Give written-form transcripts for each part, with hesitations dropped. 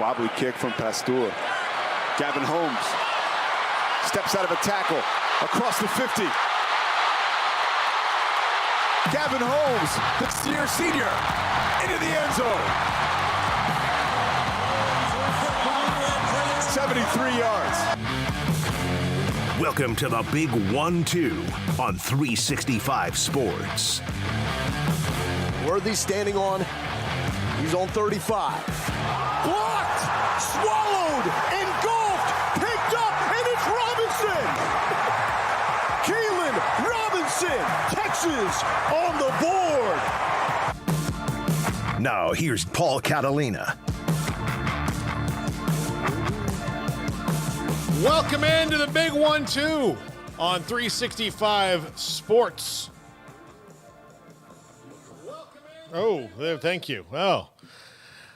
Wobbly kick from Pasteur. Gavin Holmes steps out of a tackle across the 50. Gavin Holmes, the senior, into the end zone. 73 yards. Welcome to the Big 1-2 on 365 Sports. Worthy standing on. He's on 35. Blocked, swallowed, engulfed, picked up, and it's Robinson! Kalen Robinson, Texas on the board. Now here's Paul Catalina. Welcome into the Big 1-2 on 365 Sports. Oh, thank you. Oh.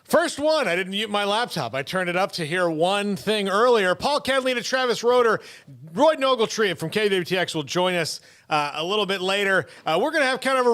First one, I didn't mute my laptop. I turned it up to hear one thing earlier. Paul Catalina, Travis Roeder, Roy Ogletree from KWTX will join us a little bit later. We're going to have kind of a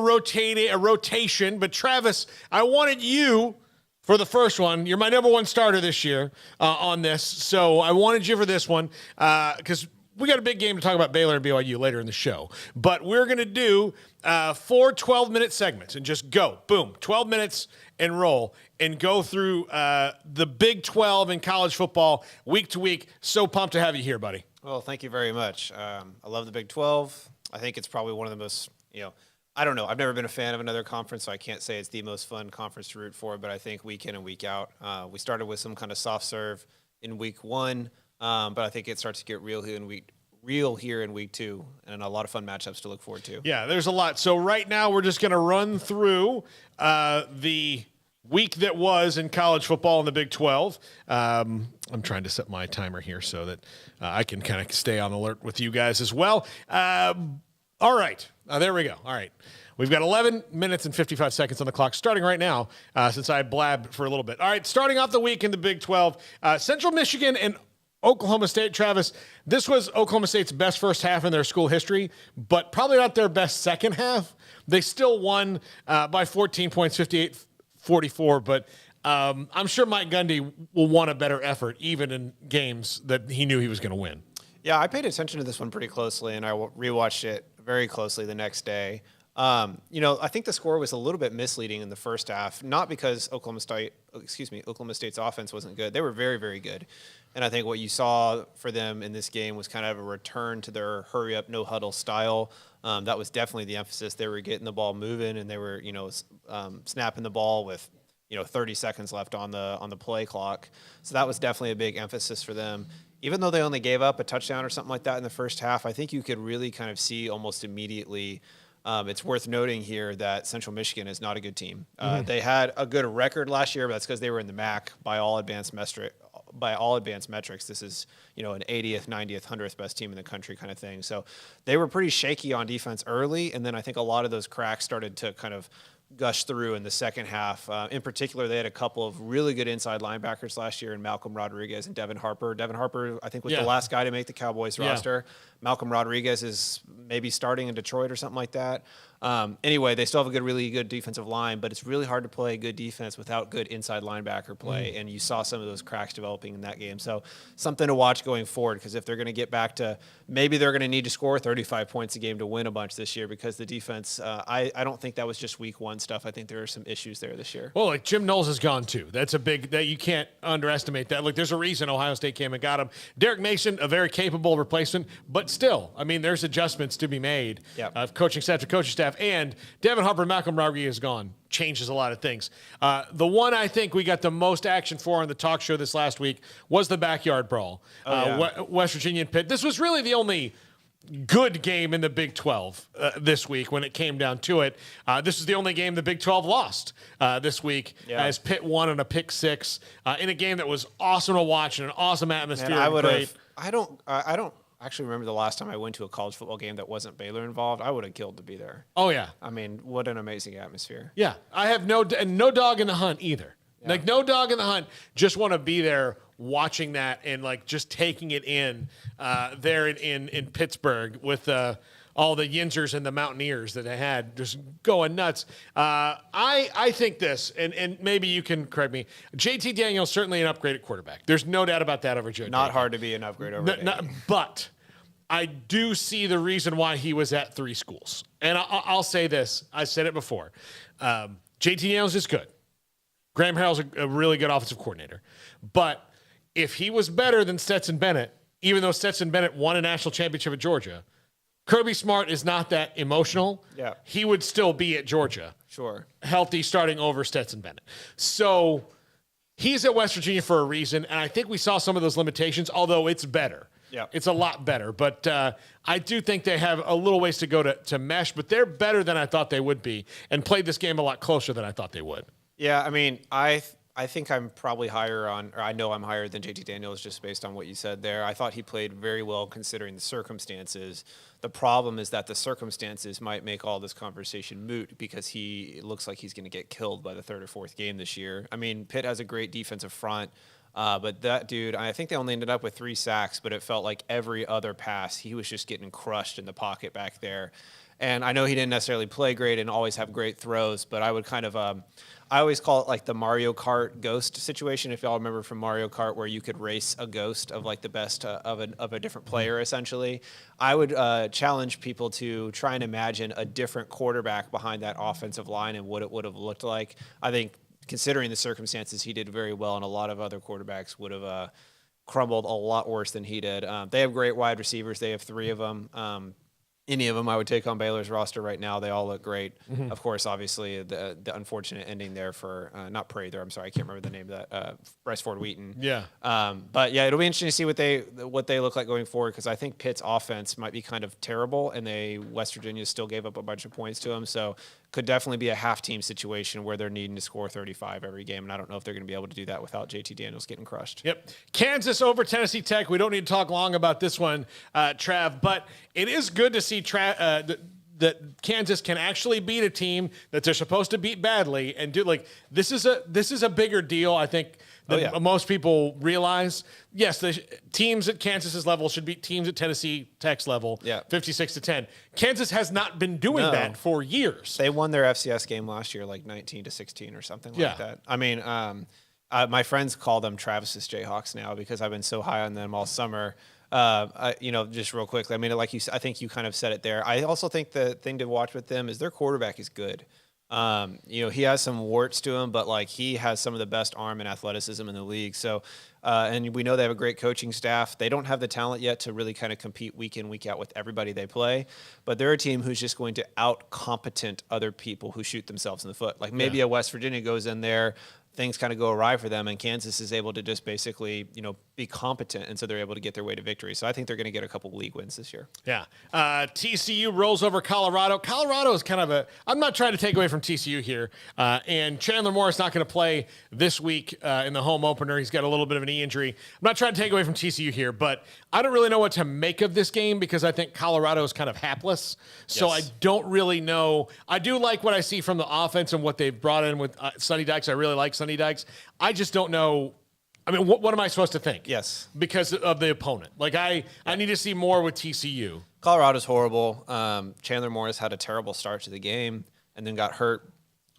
rotation, but Travis, I wanted you for the first one. You're my number one starter this year on this, so I wanted you for this one because we got a big game to talk about Baylor and BYU later in the show. But we're going to do 4 12-minute segments and just go. Boom. 12 minutes and roll and go through the Big 12 in college football week to week. So pumped to have you here, buddy. Well, thank you very much. I love the Big 12. I think it's probably one of the most, I don't know. I've never been a fan of another conference, so I can't say it's the most fun conference to root for, but I think week in and week out. We started with some kind of soft serve in week 1. But I think it starts to get real here in week 2, and a lot of fun matchups to look forward to. Yeah, there's a lot. So right now we're just going to run through the week that was in college football in the Big 12. I'm trying to set my timer here so that I can kind of stay on alert with you guys as well. All right. There we go. All right. We've got 11 minutes and 55 seconds on the clock starting right now since I blabbed for a little bit. All right, starting off the week in the Big 12, Central Michigan and Oklahoma State. Travis, this was Oklahoma State's best first half in their school history, but probably not their best second half. They still won by 14 points, 58-44, but I'm sure Mike Gundy will want a better effort, even in games that he knew he was going to win. Yeah, I paid attention to this one pretty closely, and I rewatched it very closely the next day. I think the score was a little bit misleading in the first half, not because Oklahoma State's offense wasn't good. They were very, very good. And I think what you saw for them in this game was kind of a return to their hurry-up, no-huddle style. That was definitely the emphasis. They were getting the ball moving, and they were, snapping the ball with, 30 seconds left on the play clock. So that was definitely a big emphasis for them. Even though they only gave up a touchdown or something like that in the first half, I think you could really kind of see almost immediately. It's worth noting here that Central Michigan is not a good team. They had a good record last year, but that's because they were in the MAC by all advanced metrics. This is, an 80th, 90th, 100th best team in the country kind of thing. So they were pretty shaky on defense early, and then I think a lot of those cracks started to kind of gush through in the second half. In particular, they had a couple of really good inside linebackers last year in Malcolm Rodriguez and Devin Harper. Devin Harper, I think, was the last guy to make the Cowboys roster. Malcolm Rodriguez is maybe starting in Detroit or something like that. Anyway, they still have a really good defensive line, but it's really hard to play good defense without good inside linebacker play, and you saw some of those cracks developing in that game. So something to watch going forward, because if they're going to get back to maybe they're going to need to score 35 points a game to win a bunch this year, because the defense, I don't think that was just week 1 stuff. I think there are some issues there this year. Well, like Jim Knowles is gone too. That's a big, that you can't underestimate that. Look, there's a reason Ohio State came and got him. Derek Mason, a very capable replacement, but still, I mean, there's adjustments to be made of coaching staff to coaching staff. And Devin Harper and Malcolm Rodriguez is gone. Changes a lot of things. The one I think we got the most action for on the talk show this last week was the backyard brawl. West Virginia and Pitt. This was really the only good game in the Big 12 this week when it came down to it. This is the only game the Big 12 lost this week as Pitt won on a pick 6 in a game that was awesome to watch and an awesome atmosphere. Man, I don't actually remember the last time I went to a college football game that wasn't Baylor involved. I would have killed to be there. Oh, yeah. I mean, what an amazing atmosphere. Yeah. I have no dog in the hunt either. Yeah. Like, no dog in the hunt. Just want to be there watching that and, like, just taking it in there in Pittsburgh with all the Yinzers and the Mountaineers that they had just going nuts. I think this, and maybe you can correct me. JT Daniels certainly an upgrade at quarterback. There's no doubt about that over Joe. Not hard to be an upgrade over. But I do see the reason why he was at 3 schools. And I'll say this. I said it before. JT Daniels is good. Graham Harrell's a really good offensive coordinator. But if he was better than Stetson Bennett, even though Stetson Bennett won a national championship at Georgia, Kirby Smart is not that emotional. Yeah. He would still be at Georgia. Sure. Healthy starting over Stetson Bennett. So he's at West Virginia for a reason. And I think we saw some of those limitations, although it's better. Yeah. It's a lot better. But I do think they have a little ways to go to mesh, but they're better than I thought they would be and played this game a lot closer than I thought they would. Yeah, I mean, I think I'm probably higher on, or I know I'm higher than JT Daniels just based on what you said there. I thought he played very well considering the circumstances. The problem is that the circumstances might make all this conversation moot because it looks like he's going to get killed by the 3rd or 4th game this year. I mean, Pitt has a great defensive front. But that dude, I think they only ended up with 3 sacks, but it felt like every other pass, he was just getting crushed in the pocket back there. And I know he didn't necessarily play great and always have great throws, but I would kind of, I always call it like the Mario Kart ghost situation. If y'all remember from Mario Kart where you could race a ghost of like the best of a different player, essentially. I would challenge people to try and imagine a different quarterback behind that offensive line and what it would have looked like. I think considering the circumstances, he did very well, and a lot of other quarterbacks would have crumbled a lot worse than he did. They have great wide receivers. They have 3 of them. Any of them I would take on Baylor's roster right now. They all look great. Mm-hmm. Of course, obviously, the unfortunate ending there for, not Prather, I'm sorry, I can't remember the name of that, Bryce Ford Wheaton. Yeah. But yeah, it'll be interesting to see what they look like going forward, because I think Pitt's offense might be kind of terrible, and West Virginia still gave up a bunch of points to them. So could definitely be a half-team situation where they're needing to score 35 every game, and I don't know if they're going to be able to do that without JT Daniels getting crushed. Yep. Kansas over Tennessee Tech. We don't need to talk long about this one, Trav, but it is good to see that Kansas can actually beat a team that they're supposed to beat badly and do this is a bigger deal, I think, than most people realize. Yes, the teams at Kansas's level should beat teams at Tennessee Tech's level, 56-10. Kansas has not been doing that for years. They won their FCS game last year, like 19-16 or something like that. I mean, my friends call them Travis's Jayhawks now because I've been so high on them all summer. Just real quickly, I mean, I think you kind of said it there. I also think the thing to watch with them is their quarterback is good. He has some warts to him, but he has some of the best arm and athleticism in the league. So, and we know they have a great coaching staff. They don't have the talent yet to really kind of compete week in, week out with everybody they play, but they're a team who's just going to out-competent other people who shoot themselves in the foot. Maybe a West Virginia goes in there, things kind of go awry for them, and Kansas is able to just basically, be competent, and so they're able to get their way to victory. So I think they're going to get a couple league wins this year. Yeah. TCU rolls over Colorado. Colorado is kind of I'm not trying to take away from TCU here, and Chandler Morris not going to play this week in the home opener. He's got a little bit of a knee injury. I'm not trying to take away from TCU here, but I don't really know what to make of this game because I think Colorado is kind of hapless. So I don't really know. I do like what I see from the offense and what they've brought in with Sonny Dykes. I really like Sonny Dykes. I just don't know. I mean, what am I supposed to think? Yes. Because of the opponent. I need to see more with TCU. Colorado's horrible. Chandler Morris had a terrible start to the game and then got hurt.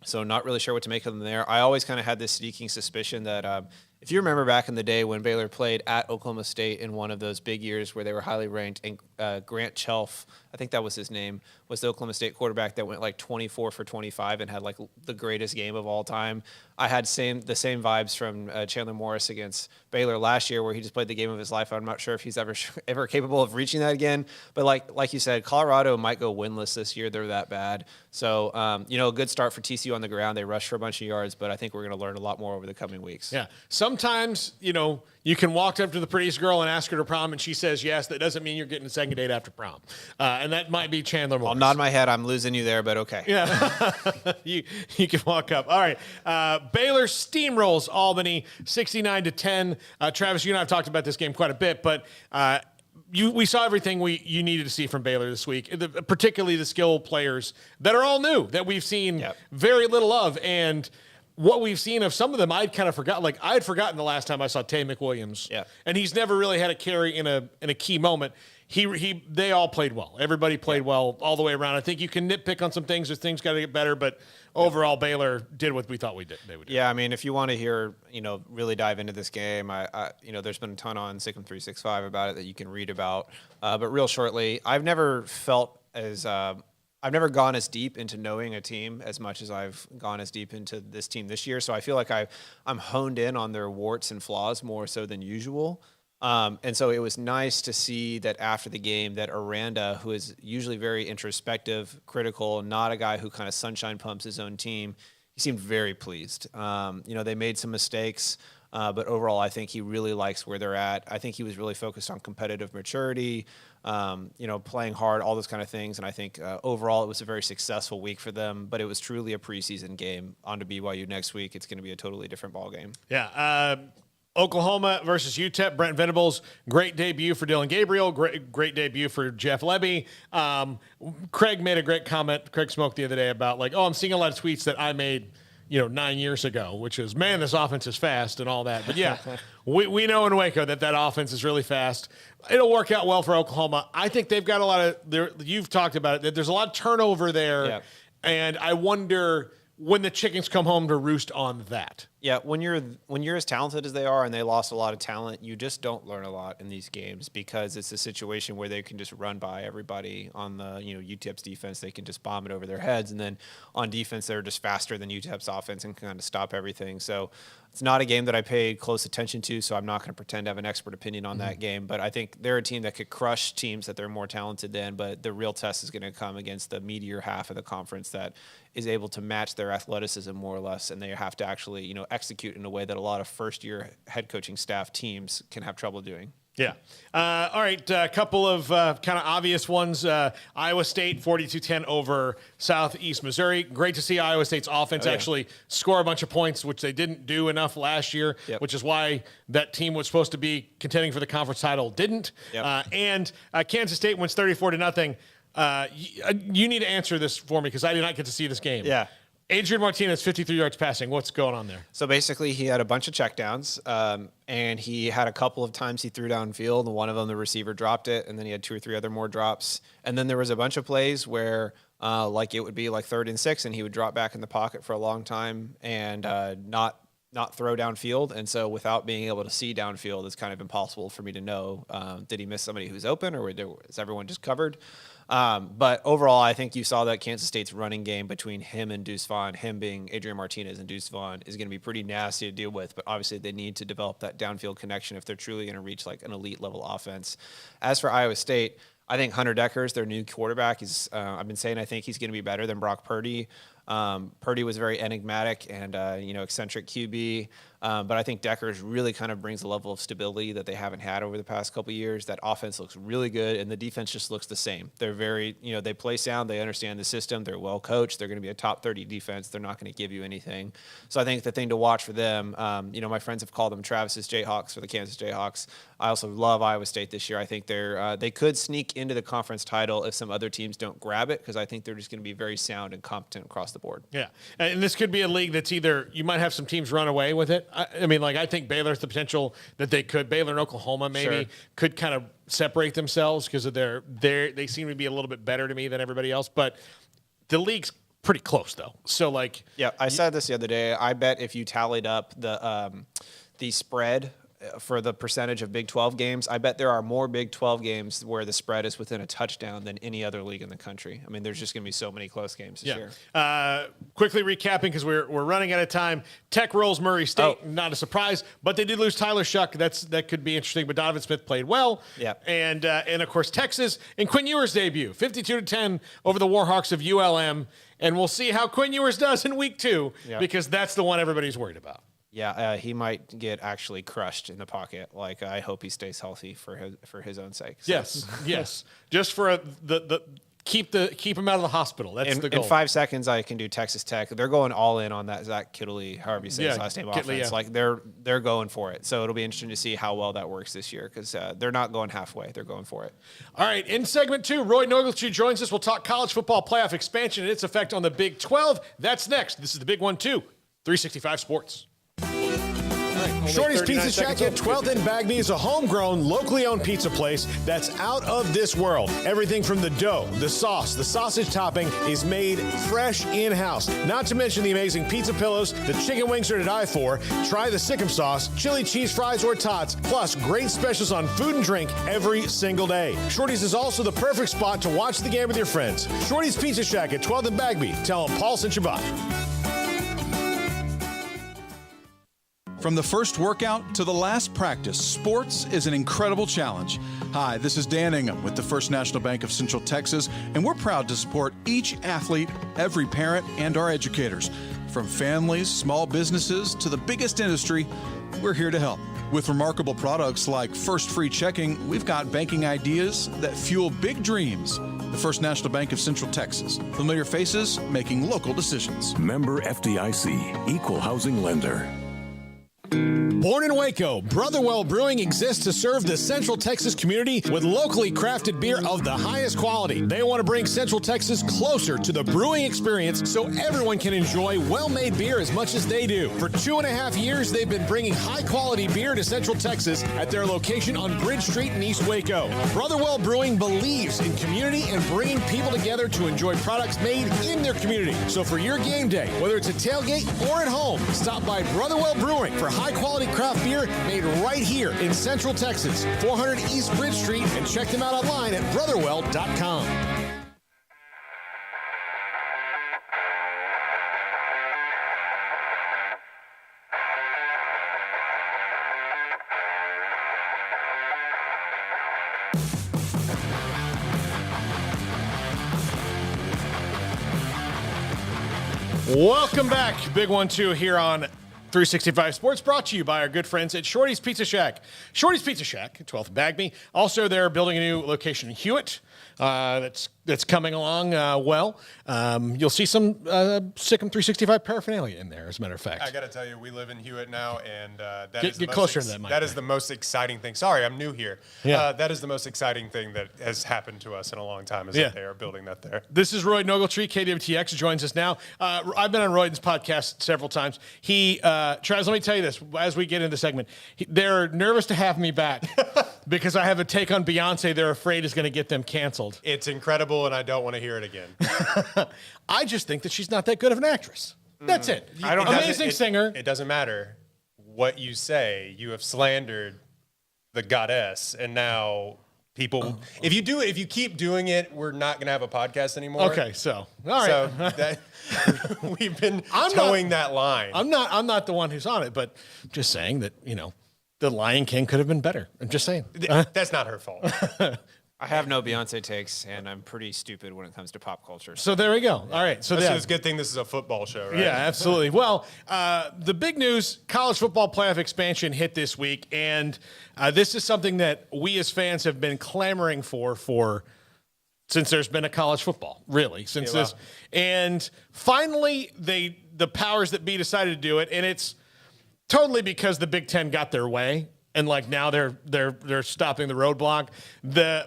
So not really sure what to make of them there. I always kind of had this sneaking suspicion that if you remember back in the day when Baylor played at Oklahoma State in one of those big years where they were highly ranked, and Grant Chelf, I think that was his name, was the Oklahoma State quarterback that went 24 for 25 and had the greatest game of all time. I had the same vibes from Chandler Morris against Baylor last year where he just played the game of his life. I'm not sure if he's ever capable of reaching that again. But like you said, Colorado might go winless this year. They're that bad. So, a good start for TCU on the ground. They rushed for a bunch of yards, but I think we're going to learn a lot more over the coming weeks. Yeah. Sometimes, you can walk up to the prettiest girl and ask her to prom and she says yes. That doesn't mean you're getting a second date after prom. And that might be Chandler Morris. I'll nod my head. I'm losing you there, but okay. Yeah. you can walk up. All right. Baylor steamrolls Albany 69-10. Travis, you and I have talked about this game quite a bit, but we saw everything you needed to see from Baylor this week, particularly the skill players that are all new, that we've seen very little of. And what we've seen of some of them, I'd kind of forgotten. Like I had forgotten the last time I saw Tay McWilliams. Yeah. And he's never really had a carry in a key moment. They all played well. Everybody played well all the way around. I think you can nitpick on some things. There's things got to get better, but overall, Baylor did what we thought they would do. Yeah, I mean, if you want to hear, really dive into this game, there's been a ton on Sikkim 365 about it that you can read about. But real shortly, I've never gone as deep into knowing a team as much as I've gone as deep into this team this year. So I feel like I'm honed in on their warts and flaws more so than usual. And so it was nice to see that after the game that Aranda, who is usually very introspective, critical, not a guy who kind of sunshine pumps his own team, he seemed very pleased. They made some mistakes, but overall I think he really likes where they're at. I think he was really focused on competitive maturity, playing hard, all those kind of things. And I think overall it was a very successful week for them, but it was truly a preseason game. On to BYU next week. It's going to be a totally different ball game. Yeah. Oklahoma versus UTEP. Brent Venables, great debut for Dylan Gabriel. Great debut for Jeff Lebby. Craig made a great comment, Craig Smoak, the other day about I'm seeing a lot of tweets that I made 9 years ago, which is, man, this offense is fast and all that. But yeah, we know in Waco that offense is really fast. It'll work out well for Oklahoma. I think they've got a lot of, you've talked about it, that there's a lot of turnover there. Yeah. And I wonder when the chickens come home to roost on that. Yeah, when you're as talented as they are and they lost a lot of talent, you just don't learn a lot in these games because it's a situation where they can just run by everybody on the, UTEP's defense. They can just bomb it over their heads. And then on defense, they're just faster than UTEP's offense and can kind of stop everything. So it's not a game that I paid close attention to, so I'm not going to pretend to have an expert opinion on that game. But I think they're a team that could crush teams that they're more talented than, but the real test is going to come against the meatier half of the conference that is able to match their athleticism more or less, and they have to actually, execute in a way that a lot of first-year head coaching staff teams can have trouble doing. Yeah. All right. A couple of kind of obvious ones. Iowa State 42-10 over Southeast Missouri. Great to see Iowa State's offense actually score a bunch of points, which they didn't do enough last year, which is why that team was supposed to be contending for the conference title didn't. And Kansas State wins 34-0. You need to answer this for me because I did not get to see this game. Yeah. Adrian Martinez, 53 yards passing. What's going on there? So basically, he had a bunch of checkdowns, and he had a couple of times he threw downfield, and one of them the receiver dropped it, and then he had 2 or 3 other more drops. And then there was a bunch of plays where, it would be like 3rd and 6, and he would drop back in the pocket for a long time and not throw downfield. And so without being able to see downfield, it's kind of impossible for me to know, did he miss somebody who's open, or is everyone just covered? But overall, I think you saw that Kansas State's running game between him and Deuce Vaughn, him being Adrian Martinez and Deuce Vaughn, is going to be pretty nasty to deal with. But obviously, they need to develop that downfield connection if they're truly going to reach like an elite level offense. As for Iowa State, I think Hunter Dekkers, their new quarterback, is. I've been saying I think he's going to be better than Brock Purdy. Purdy was very enigmatic and eccentric QB, but I think Dekkers really kind of brings a level of stability that they haven't had over the past couple of years. That offense looks really good, and the defense just looks the same. They're very, they play sound, they understand the system, they're well coached, they're going to be a top 30 defense. They're not going to give you anything. So I think the thing to watch for them, my friends have called them Travis's Jayhawks for the Kansas Jayhawks. I also love Iowa State this year. I think they could sneak into the conference title if some other teams don't grab it, because I think they're just going to be very sound and competent across the board. Yeah, and this could be a league that's either you might have some teams run away with it. I think Baylor's the potential that they could. Baylor and Oklahoma maybe could kind of separate themselves because of they seem to be a little bit better to me than everybody else. But the league's pretty close though. So I said this the other day. I bet if you tallied up the spread for the percentage of Big 12 games, I bet there are more Big 12 games where the spread is within a touchdown than any other league in the country. There's just going to be so many close games this year. Quickly recapping, because we're running out of time. Tech rolls Murray State, not a surprise, but they did lose Tyler Shuck. That could be interesting, but Donovan Smith played well. Yeah. And of course, Texas and Quinn Ewers' debut, 52-10 over the Warhawks of ULM. And we'll see how Quinn Ewers does in week 2, because that's the one everybody's worried about. Yeah, he might get actually crushed in the pocket. I hope he stays healthy for his own sake. So. Yes. Just for the keep him out of the hospital. That's the goal. In 5 seconds, I can do Texas Tech. They're going all in on that Zach Kittley, however you say his last name, Kittley, offense. They're going for it. So it'll be interesting to see how well that works this year, because they're not going halfway. They're going for it. All right, in segment 2, Roy Nogeltree joins us. We'll talk college football playoff expansion and its effect on the Big 12. That's next. This is the Big 1-2 365 Sports. Shorty's Pizza Shack at 12th and Bagby is a homegrown, locally owned pizza place that's out of this world. Everything from the dough, the sauce, the sausage topping is made fresh in-house. Not to mention the amazing pizza pillows, the chicken wings are to die for. Try the Sikkim sauce, chili cheese fries or tots, plus great specials on food and drink every single day. Shorty's is also the perfect spot to watch the game with your friends. Shorty's Pizza Shack at 12th and Bagby. Tell them Paul sent you by. From the first workout to the last practice, sports is an incredible challenge. Hi, this is Dan Ingham with the First National Bank of Central Texas, and we're proud to support each athlete, every parent, and our educators. From families, small businesses, to the biggest industry, we're here to help. With remarkable products like First Free Checking, we've got banking ideas that fuel big dreams. The First National Bank of Central Texas. Familiar faces making local decisions. Member FDIC, Equal Housing Lender. Born in Waco, Brotherwell Brewing exists to serve the Central Texas community with locally crafted beer of the highest quality. They want to bring Central Texas closer to the brewing experience so everyone can enjoy well-made beer as much as they do. For 2.5 years, they've been bringing high-quality beer to Central Texas at their location on Bridge Street in East Waco. Brotherwell Brewing believes in community and bringing people together to enjoy products made in their community. So for your game day, whether it's a tailgate or at home, stop by Brotherwell Brewing for high-quality craft beer made right here in Central Texas, 400 East Bridge Street, and check them out online at brotherwell.com. Welcome back. Big 1-2 here on 365 Sports, brought to you by our good friends at Shorty's Pizza Shack. Shorty's Pizza Shack, 12th and Bagby. Also, they're building a new location in Hewitt. That's coming along well. You'll see some Sikkim 365 paraphernalia in there, as a matter of fact. I got to tell you, we live in Hewitt now, and get closer to that mic. That is the most exciting thing. Sorry, I'm new here. Yeah. That is the most exciting thing that has happened to us in a long time, is that they are building that there. This is Roy Ogletree, KWTX, joins us now. I've been on Royden's podcast several times. He, Travis, let me tell you this, as we get into the segment, they're nervous to have me back because I have a take on Beyonce they're afraid is going to get them canceled. It's incredible, and I don't want to hear it again. I just think that she's not that good of an actress. That's it. Amazing singer. It doesn't matter what you say. You have slandered the goddess, and now people. If you keep doing it, we're not going to have a podcast anymore. Okay, so all right. So we've been towing that line. I'm not the one who's on it, but just saying that the Lion King could have been better. I'm just saying. That's not her fault. I have no Beyonce takes, and I'm pretty stupid when it comes to pop culture. So there we go. All right. So it's a good thing this is a football show, right? Yeah, absolutely. Well, the big news, college football playoff expansion hit this week, and this is something that we as fans have been clamoring for since there's been a college football, really, since this. And finally, the powers that be decided to do it, and it's totally because the Big Ten got their way. And now they're stopping the roadblock.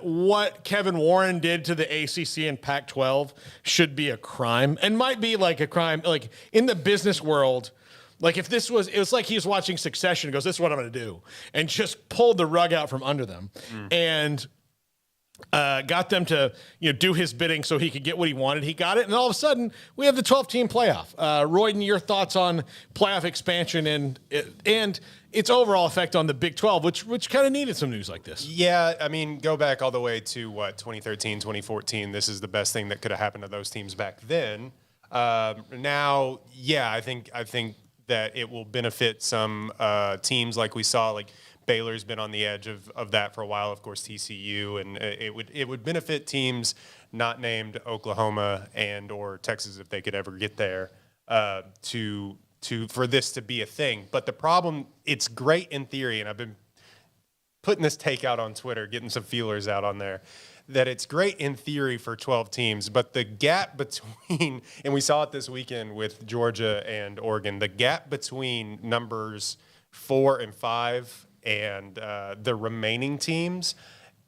What Kevin Warren did to the ACC and Pac-12 should be a crime, and might be like a crime, like in the business world. Like if it was like he was watching Succession and goes, "This is what I'm going to do," and just pulled the rug out from under them, and got them to do his bidding so he could get what he wanted. He got it, and all of a sudden we have the 12-team playoff. Royden, your thoughts on playoff expansion and its overall effect on the Big 12, which kind of needed some news like this. Yeah, I mean, go back all the way to 2013, 2014. This is the best thing that could have happened to those teams back then. Now, yeah, I think that it will benefit some teams like we saw, like Baylor's been on the edge of that for a while. Of course, TCU, and it would benefit teams not named Oklahoma and or Texas if they could ever get there for this to be a thing. But the problem, it's great in theory, and I've been putting this take out on Twitter, getting some feelers out on there, that it's great in theory for 12 teams, but the gap between, and we saw it this weekend with Georgia and Oregon, the gap between numbers 4 and 5 and the remaining teams,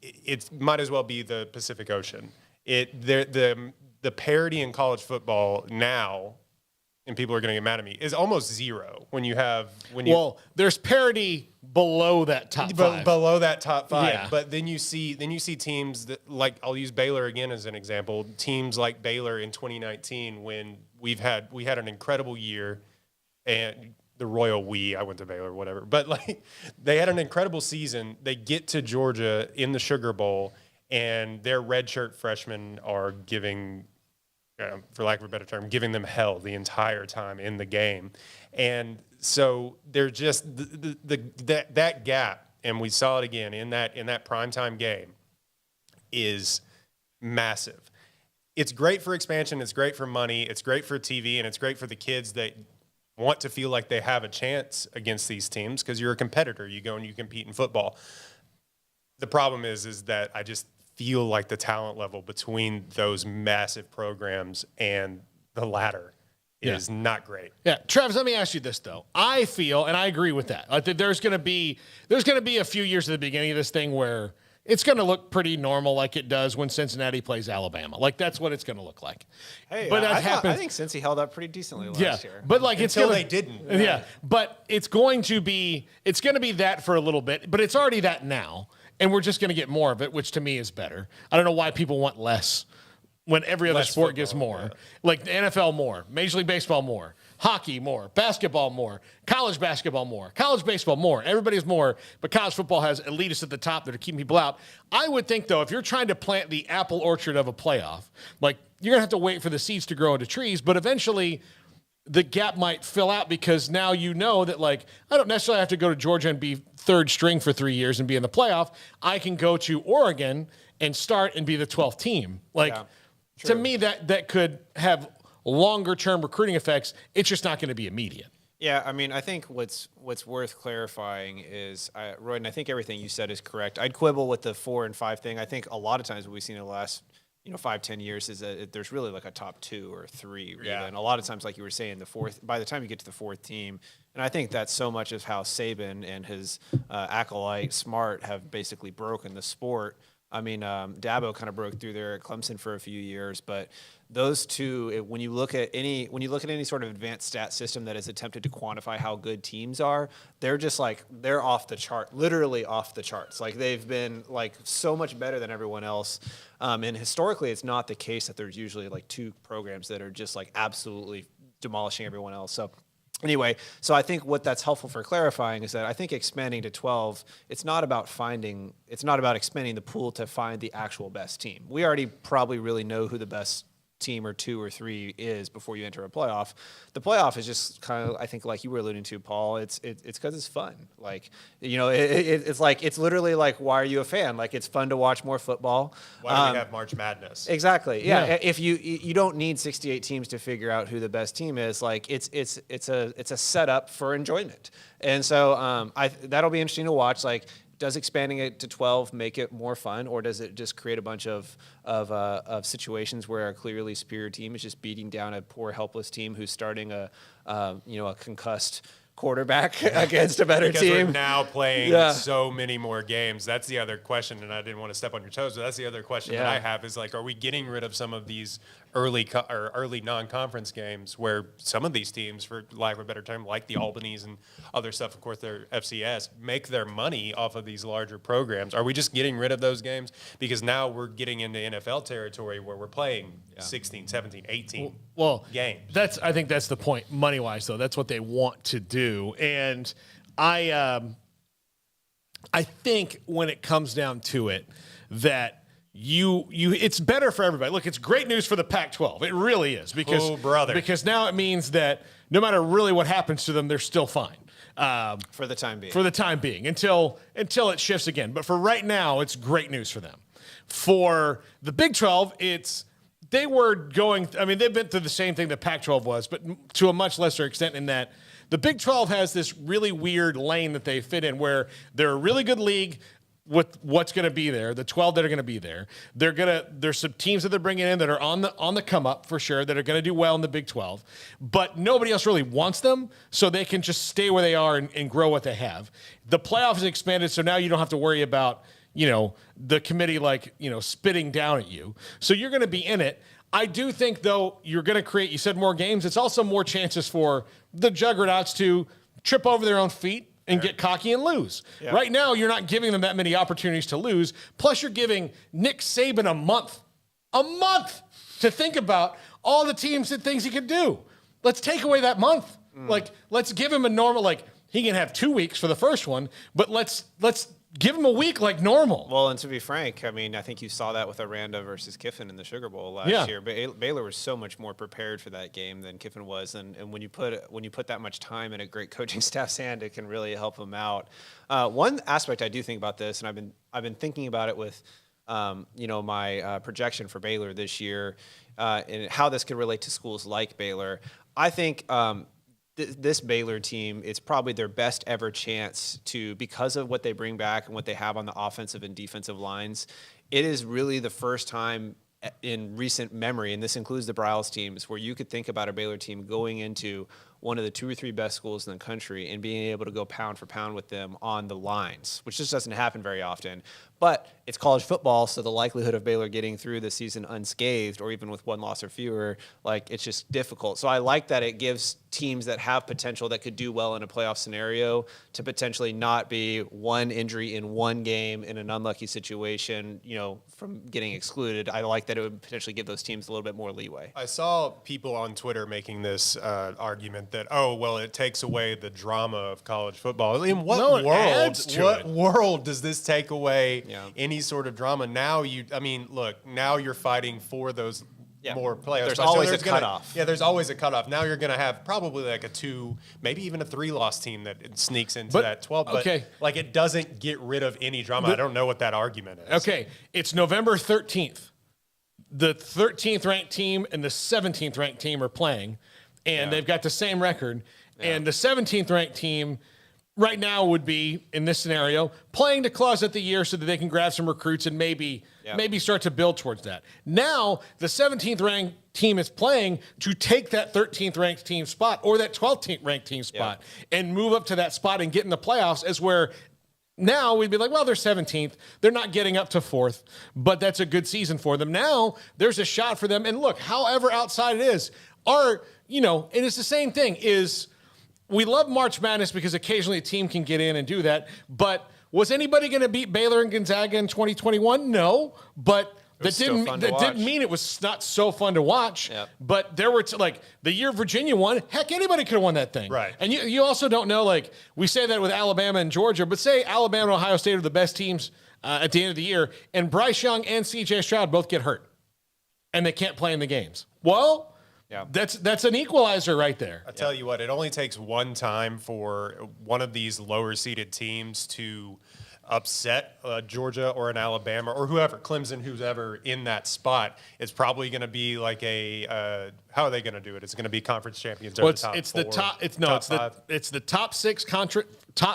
it might as well be the Pacific Ocean. The parity in college football now and people are going to get mad at me, is almost zero when you have Well, there's parity below that top five. below that top five. Yeah. But then you see teams that, like, I'll use Baylor again as an example. Teams like Baylor in 2019, when we had an incredible year, and the royal I went to Baylor, whatever. But like, they had an incredible season. They get to Georgia in the Sugar Bowl, and their redshirt freshmen are giving, for lack of a better term, giving them hell the entire time in the game. And so they're just that gap, and we saw it again in that primetime game, is massive. It's great for expansion, it's great for money, it's great for TV, and it's great for the kids that want to feel like they have a chance against these teams, because you're a competitor. You go and you compete in football. The problem is that I just feel like the talent level between those massive programs and the latter is not great. Yeah, Travis, let me ask you this though. I feel, and I agree with that, I think there's going to be a few years at the beginning of this thing where it's going to look pretty normal, like it does when Cincinnati plays Alabama. Like, that's what it's going to to look like. Hey, but I happens. think Cincy held up pretty decently last year. But like, Until they didn't. Yeah, but it's going to be that for a little bit. But it's already that now, and we're just going to get more of it, which to me is better. I don't know why people want less when every other sport football, gets more. Like the NFL more, Major League Baseball more, hockey more, basketball more, college basketball more, college baseball more. Everybody's more, but college football has elitists at the top that are keeping people out. I would think, though, if you're trying to plant the apple orchard of a playoff, like, you're going to have to wait for the seeds to grow into trees, but eventually the gap might fill out, because now you know that, like, I don't necessarily have to go to Georgia and be third string for 3 years and be in the playoff. I can go to Oregon and start and be the 12th team. Like, to me, that could have longer-term recruiting effects. It's just not going to be immediate. Yeah, I mean, I think what's worth clarifying is, Royden, I think everything you said is correct. I'd quibble with the 4 and 5 thing. I think a lot of times what we've seen in the last 5-10 years is that there's really like a top 2 or 3. Really. Yeah. And a lot of times, like you were saying, by the time you get to the 4th team, and I think that's so much of how Saban and his acolyte Smart have basically broken the sport. I mean, Dabo kind of broke through there at Clemson for a few years, but those two, when you look at any sort of advanced stat system that has attempted to quantify how good teams are, they're just like, they're off the chart, literally off the charts. Like, they've been like so much better than everyone else. And historically, it's not the case that there's usually like 2 programs that are just like absolutely demolishing everyone else. So anyway, so I think what that's helpful for clarifying is that I think expanding to 12, it's not about expanding the pool to find the actual best team. We already probably really know who the best team or 2 or 3 is before you enter a playoff. The playoff is just kind of, I think, like you were alluding to, Paul, it's because it's fun. Like, it's like, it's literally like, why are you a fan? Like, it's fun to watch more football. Why do we have March Madness? Exactly. Yeah. If you don't need 68 teams to figure out who the best team is, like, it's a setup for enjoyment. And so that'll be interesting to watch. Like, does expanding it to 12 make it more fun, or does it just create a bunch of situations where a clearly superior team is just beating down a poor, helpless team who's starting a concussed quarterback against a better because team? We're now playing so many more games. That's the other question, and I didn't want to step on your toes, but that's the other question that I have is, like, are we getting rid of some of these early non-conference games where some of these teams, for lack of a better term, like the Albanys and other stuff, of course, they're FCS, make their money off of these larger programs? Are we just getting rid of those games? Because now we're getting into NFL territory where we're playing 16, 17, 18 games. I think that's the point, money-wise, though. That's what they want to do. And I think when it comes down to it, that it's better for everybody. Look, it's great news for the Pac-12. It really is, because now it means that no matter really what happens to them, they're still fine. For the time being. For the time being, until it shifts again. But for right now, it's great news for them. For the Big 12, they've been through the same thing that Pac-12 was, but to a much lesser extent, in that the Big 12 has this really weird lane that they fit in, where they're a really good league with what's going to be there, the 12 that are going to be there. There's some teams that they're bringing in that are on the come up for sure, that are going to do well in the Big 12, but nobody else really wants them, so they can just stay where they are and grow what they have. The playoff is expanded, so now you don't have to worry about, the committee, spitting down at you. So you're going to be in it. I do think, though, you're going to create, you said more games. It's also more chances for the juggernauts to trip over their own feet and get cocky and lose. Yeah. Right now, you're not giving them that many opportunities to lose. Plus, you're giving Nick Saban a month to think about all the teams and things he could do. Let's take away that month. Like, let's give him a normal, like, he can have 2 weeks for the first one, but let's give him a week like normal. Well, and to be frank, I mean, I think you saw that with Aranda versus Kiffin in the Sugar Bowl last year. Baylor was so much more prepared for that game than Kiffin was, and when you put that much time in a great coaching staff's hand, it can really help them out. One aspect I do think about this, and I've been thinking about it with my projection for Baylor this year, and how this could relate to schools like Baylor. I think this Baylor team, it's probably their best ever chance to, because of what they bring back and what they have on the offensive and defensive lines, it is really the first time in recent memory, and this includes the Bryles teams, where you could think about a Baylor team going into one of the 2 or 3 best schools in the country and being able to go pound for pound with them on the lines, which just doesn't happen very often. But it's college football, so the likelihood of Baylor getting through the season unscathed or even with 1 loss or fewer, like, it's just difficult. So I like that it gives teams that have potential that could do well in a playoff scenario to potentially not be one injury in one game in an unlucky situation, from getting excluded. I like that it would potentially give those teams a little bit more leeway. I saw people on Twitter making this argument that, it takes away the drama of college football. In what world does this take away any sort of drama? Now now you're fighting for those more playoffs. There's always a cutoff. Yeah, there's always a cutoff. Now you're going to have probably like a 2, maybe even a 3-loss team that sneaks into that 12. But it doesn't get rid of any drama. I don't know what that argument is. Okay, it's November 13th. The 13th ranked team and the 17th ranked team are playing, and they've got the same record. And the 17th ranked team right now would be, in this scenario, playing to close out the year so that they can grab some recruits and maybe start to build towards that. Now, the 17th ranked team is playing to take that 13th ranked team spot or that 12th ranked team spot and move up to that spot and get in the playoffs, as where now we'd be like, well, they're 17th. They're not getting up to 4th, but that's a good season for them. Now there's a shot for them. And look, however outside it is, and it's the same thing, is we love March Madness because occasionally a team can get in and do that. But was anybody going to beat Baylor and Gonzaga in 2021? No. But that didn't mean it was not so fun to watch. Yep. But there were the year Virginia won, heck, anybody could have won that thing. Right. And you also don't know, we say that with Alabama and Georgia, but say Alabama and Ohio State are the best teams at the end of the year, and Bryce Young and C.J. Stroud both get hurt, and they can't play in the games. Well, that's an equalizer right there. I tell you what, it only takes one time for one of these lower-seeded teams to upset Georgia or an Alabama or whoever, Clemson, who's ever in that spot. It's probably going to be like how are they going to do it? It's going to be conference champions. Well, it's the top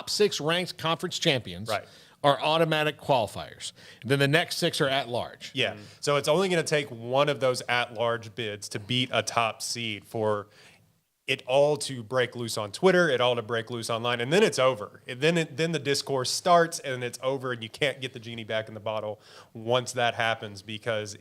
6 ranked conference champions. Right. Are automatic qualifiers. And then the next 6 are at large. Yeah. So it's only going to take one of those at large bids to beat a top seed for it all to break loose on Twitter, it all to break loose online, and then it's over. Then the discourse starts, and it's over, and you can't get the genie back in the bottle once that happens, because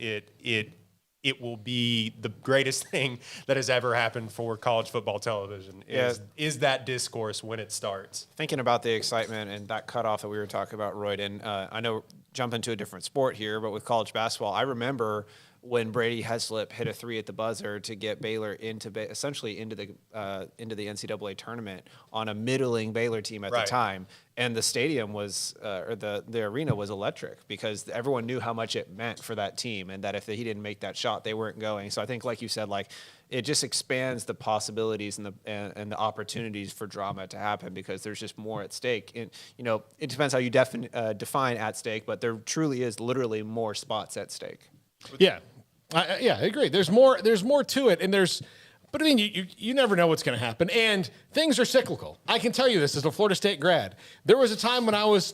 it will be the greatest thing that has ever happened for college football television is that discourse when it starts. Thinking about the excitement and that cutoff that we were talking about, Royden, I know jump into a different sport here, but with college basketball, I remember when Brady Heslip hit a 3 at the buzzer to get Baylor essentially into the NCAA tournament on a middling Baylor team at the time. And the stadium was, or the arena was electric because everyone knew how much it meant for that team, and that if he didn't make that shot, they weren't going. So I think, like you said, it just expands the possibilities and the opportunities for drama to happen because there's just more at stake. And it depends how you define at stake, but there truly is literally more spots at stake. Yeah, I agree. There's more to it, but I mean, you never know what's going to happen, and things are cyclical. I can tell you this as a Florida State grad. There was a time when I was,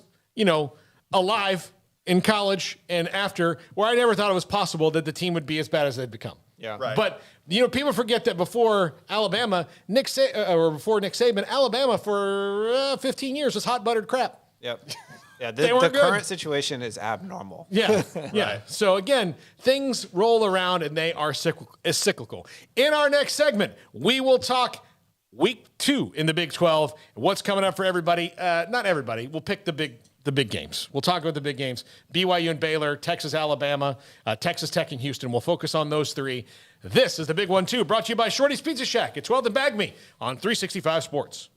alive in college and after, where I never thought it was possible that the team would be as bad as they'd become. Yeah, right. But people forget that before Alabama, before Nick Saban, Alabama for 15 years was hot buttered crap. Yep. Yeah, They the weren't good. current situation is abnormal. Yeah, yeah. So again, things roll around and they are cyclical. In our next segment, we will talk week 2 in the Big 12. What's coming up for everybody? Not everybody. We'll pick the big games. We'll talk about the big games. BYU and Baylor, Texas, Alabama, Texas Tech and Houston. We'll focus on those 3. This is the Big 1-2, brought to you by Shorty's Pizza Shack at 12th and Bagme on 365 Sports.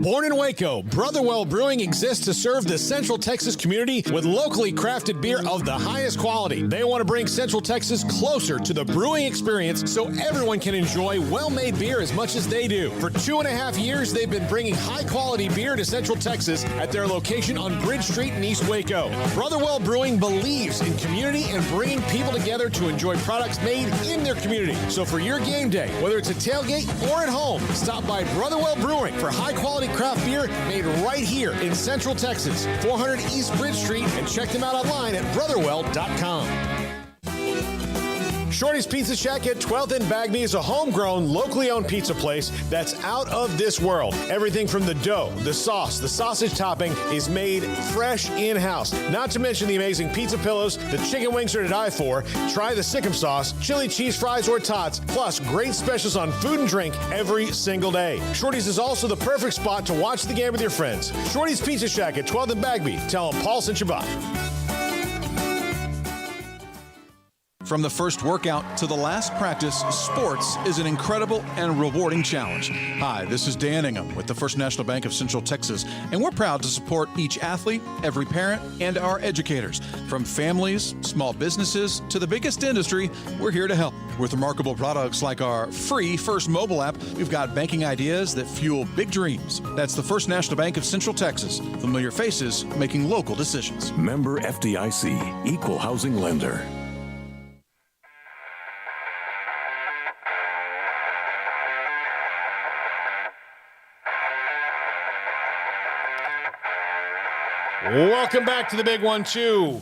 Born in Waco, Brotherwell Brewing exists to serve the Central Texas community with locally crafted beer of the highest quality. They want to bring Central Texas closer to the brewing experience so everyone can enjoy well-made beer as much as they do. For 2.5 years, they've been bringing high-quality beer to Central Texas at their location on Bridge Street in East Waco. Brotherwell Brewing believes in community and bringing people together to enjoy products made in their community. So for your game day, whether it's a tailgate or at home, stop by Brotherwell Brewing for high-quality craft beer made right here in Central Texas, 400 East Bridge Street, and check them out online at brotherwell.com. Shorty's Pizza Shack at 12th and Bagme is a homegrown, locally owned pizza place that's out of this world. Everything from the dough, the sauce, the sausage topping is made fresh in-house. Not to mention the amazing pizza pillows, the chicken wings are to die for. Try the Sikkim sauce, chili cheese fries or tots, plus great specials on food and drink every single day. Shorty's is also the perfect spot to watch the game with your friends. Shorty's Pizza Shack at 12th and Bagme. Tell them Paul sent you by. From the first workout to the last practice, sports is an incredible and rewarding challenge. Hi, this is Dan Ingham with the First National Bank of Central Texas, and we're proud to support each athlete, every parent, and our educators. From families, small businesses, to the biggest industry, we're here to help. With remarkable products like our free First mobile app, we've got banking ideas that fuel big dreams. That's the First National Bank of Central Texas. Familiar faces making local decisions. Member FDIC, Equal Housing Lender. Welcome back to the Big 1-2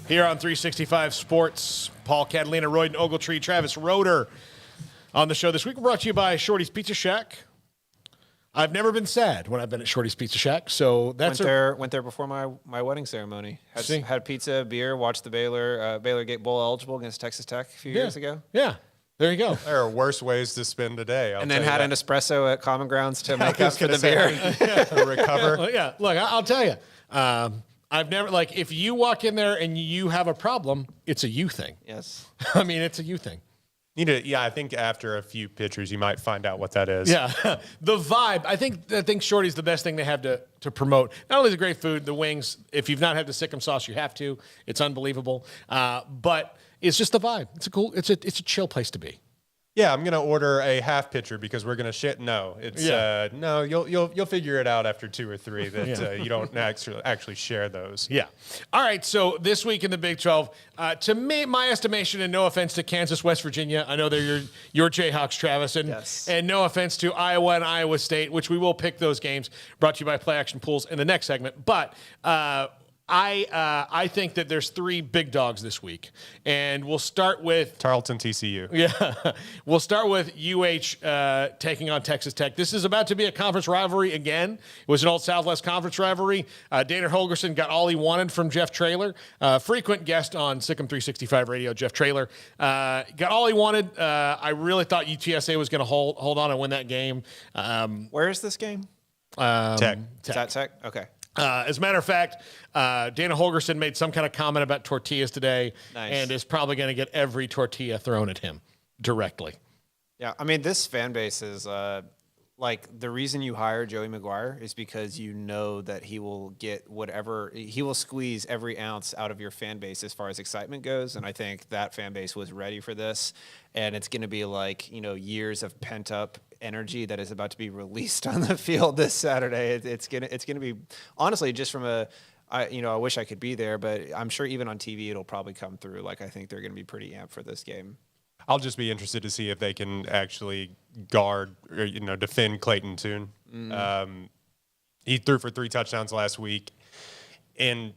here on 365 Sports. Paul, Catalina, Royden, Ogletree, Travis Roeder on the show this week. We're brought to you by Shorty's Pizza Shack. I've never been sad when I've been at Shorty's Pizza Shack, so that's went there before my wedding ceremony. Had pizza, beer, watched the Baylor get bowl eligible against Texas Tech a few years ago. Yeah, there you go. There are worse ways to spend a day. And then had an espresso at Common Grounds to make up for the beer. Recover. Well, yeah, look, I'll tell you. I've never, like, if you walk in there and you have a problem, it's a you thing. Yes. I mean, it's a you thing. I think after a few pitchers, you might find out what that is. Yeah. The vibe, I think Shorty's the best thing they have to promote. Not only the great food, the wings. If you've not had the Sikkim sauce, you have to. It's unbelievable. But it's just the vibe. It's a chill place to be. Yeah, I'm gonna order a half pitcher because we're gonna shit. No, it's no. You'll figure it out after 2 or 3 that you don't actually share those. Yeah. All right. So this week in the Big 12, to me, my estimation, and no offense to Kansas, West Virginia, I know they're your Jayhawks, Travis, and no offense to Iowa and Iowa State, which we will pick those games. Brought to you by Play Action Pools in the next segment, but. I think that there's 3 big dogs this week, and we'll start with Tarleton, TCU. Yeah, we'll start with UH taking on Texas Tech. This is about to be a conference rivalry again. It was an old Southwest Conference rivalry. Dana Holgerson got all he wanted from Jeff Traylor, frequent guest on Sikkim 365 Radio. Jeff Traylor got all he wanted. I really thought UTSA was going to hold on and win that game. Where is this game? Tech. Is that Tech? Okay. As a matter of fact, Dana Holgerson made some kind of comment about tortillas today and is probably going to get every tortilla thrown at him directly. Yeah, I mean, this fan base is like the reason you hire Joey McGuire is because you know that he will get whatever, he will squeeze every ounce out of your fan base as far as excitement goes. And I think that fan base was ready for this. And it's going to be like, years of pent up energy that is about to be released on the field this Saturday. It's gonna be, honestly, just from I wish I could be there, but I'm sure even on TV it'll probably come through. Like, I think they're going to be pretty amped for this game. I'll just be interested to see if they can actually guard or defend Clayton Tune. He threw for 3 touchdowns last week, and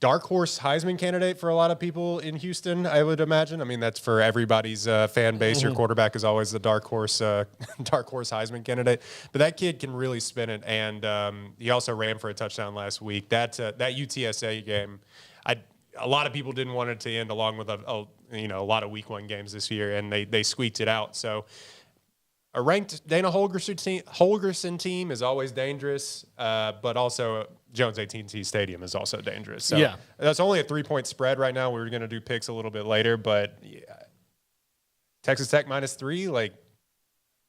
dark horse Heisman candidate for a lot of people in Houston, I would imagine. I mean, that's for everybody's fan base. Your quarterback is always the dark horse Heisman candidate. But that kid can really spin it, and he also ran for a touchdown last week. That UTSA game, a lot of people didn't want it to end, along with a lot of Week 1 games this year, and they squeaked it out. So a ranked Dana Holgorsen team is always dangerous, but also Jones AT&T Stadium is also dangerous. So yeah, that's only a 3-point spread right now. We were going to do picks a little bit later, but Texas Tech -3, like,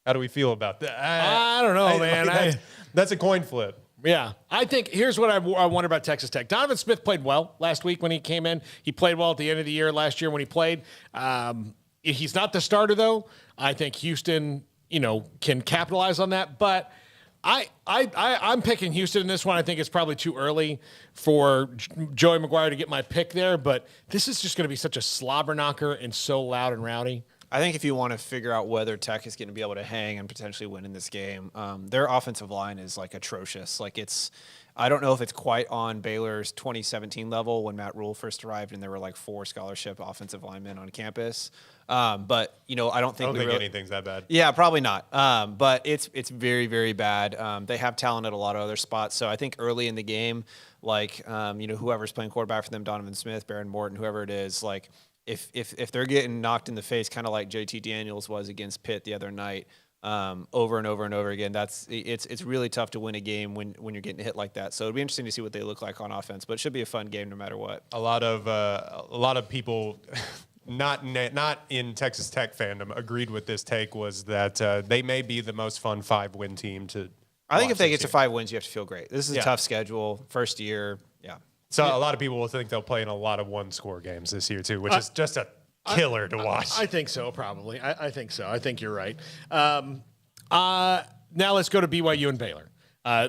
how do we feel about that? I don't know, man. That's a coin flip. Yeah, I think here's what I wonder about Texas Tech. Donovan Smith played well last week when he came in. He played well at the end of the year last year when he played. He's not the starter, though. I think Houston, can capitalize on that. But I'm picking Houston in this one. I think it's probably too early for Joey McGuire to get my pick there. But this is just going to be such a slobber knocker and so loud and rowdy. I think if you want to figure out whether Tech is going to be able to hang and potentially win in this game, their offensive line is like atrocious. Like I don't know if it's quite on Baylor's 2017 level when Matt Rule first arrived and there were like 4 scholarship offensive linemen on campus. But I don't think anything's that bad. Yeah, probably not. But it's very, very bad. They have talent at a lot of other spots. So I think early in the game, like whoever's playing quarterback for them, Donovan Smith, Baron Morton, whoever it is, like. If they're getting knocked in the face, kind of like JT Daniels was against Pitt the other night, over and over and over again, it's really tough to win a game when you're getting hit like that. So it'd be interesting to see what they look like on offense, but it should be a fun game no matter what. A lot of people, not in Texas Tech fandom, agreed with this take, was that they may be the most fun 5-win team to. I think if they get to 5 wins, you have to feel great. This is a tough schedule, first year, yeah. So a lot of people will think they'll play in a lot of 1-score games this year too, which is just a killer to watch. I think so, probably. I think so. I think you're right. Now let's go to BYU and Baylor,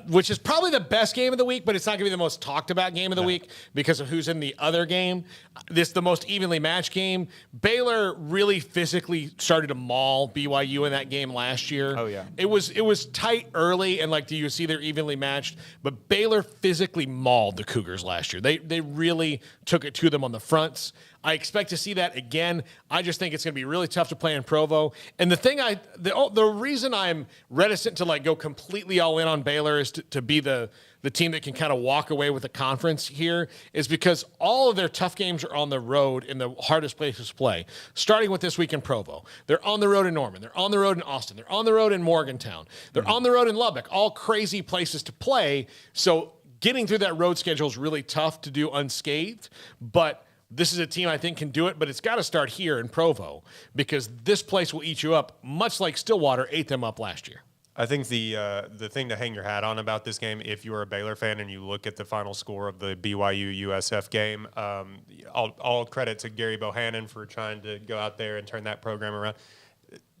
which is probably the best game of the week, but it's not going to be the most talked about game of the week because of who's in the other game. This is the most evenly matched game. Baylor really physically started to maul BYU in that game last year. Oh, yeah. It was tight early, and do you see they're evenly matched? But Baylor physically mauled the Cougars last year. They really took it to them on the fronts. I expect to see that again. I just think it's going to be really tough to play in Provo. And the reason I'm reticent to go completely all in on Baylor is to be the team that can kind of walk away with the conference here is because all of their tough games are on the road in the hardest places to play, starting with this week in Provo. They're on the road in Norman. They're on the road in Austin. They're on the road in Morgantown. They're on the road in Lubbock, all crazy places to play. So getting through that road schedule is really tough to do unscathed, but this is a team I think can do it, but it's got to start here in Provo because this place will eat you up, much like Stillwater ate them up last year. I think the thing to hang your hat on about this game, if you're a Baylor fan and you look at the final score of the BYU USF game, all credit to Gary Bohannon for trying to go out there and turn that program around.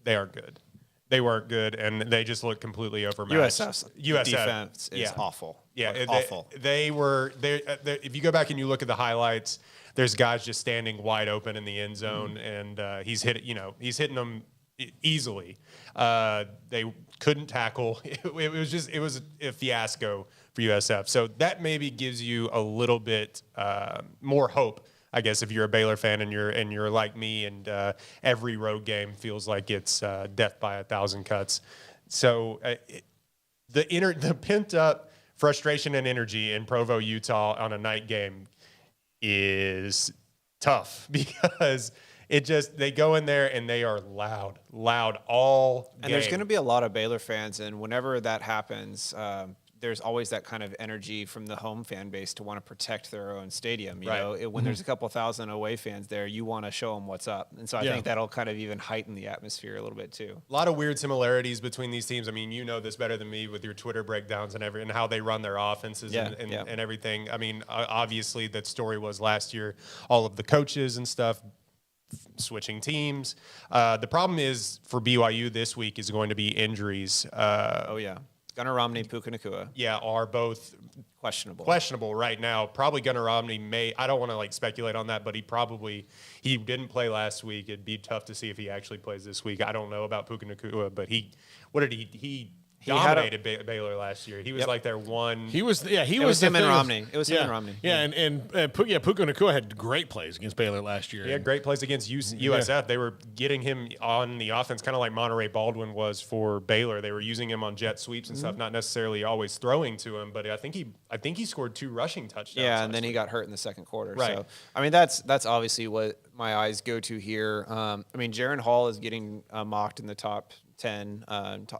They aren't good. They weren't good, and they just looked completely overmatched. USF defense is awful. Yeah, awful. They were. If you go back and you look at the highlights, there's guys just standing wide open in the end zone, and he's hitting them easily. They couldn't tackle. It was a fiasco for USF. So that maybe gives you a little bit more hope, I guess, if you're a Baylor fan and you're like me, and every road game feels like it's death by 1,000 cuts. So the pent up frustration and energy in Provo, Utah, on a night game is tough because they go in there and they are loud all game. And there's going to be a lot of Baylor fans, and whenever that happens, there's always that kind of energy from the home fan base to want to protect their own stadium. You know, when there's a couple thousand away fans there, you want to show them what's up. And so I think that'll kind of even heighten the atmosphere a little bit too. A lot of weird similarities between these teams. I mean, you know this better than me with your Twitter breakdowns and how they run their offenses and everything. I mean, obviously that story was last year, all of the coaches and stuff switching teams. The problem is for BYU this week is going to be injuries. Gunnar Romney, Puka Nacua. Yeah, are both questionable right now. Probably Gunnar Romney may. I don't want to speculate on that, but he didn't play last week. It'd be tough to see if he actually plays this week. I don't know about Puka Nacua, but he dominated Baylor last year. He was like their one. He was him and Romney. It was him and Romney. Yeah, and Puka Nacua had great plays against Baylor last year. He had great plays against USF. They were getting him on the offense, kind of like Monterey Baldwin was for Baylor. They were using him on jet sweeps and stuff, not necessarily always throwing to him. But I think he scored 2 rushing touchdowns. Yeah, and then he got hurt in the second quarter. Right. So I mean, that's obviously what my eyes go to here. I mean, Jaron Hall is getting mocked in the top 10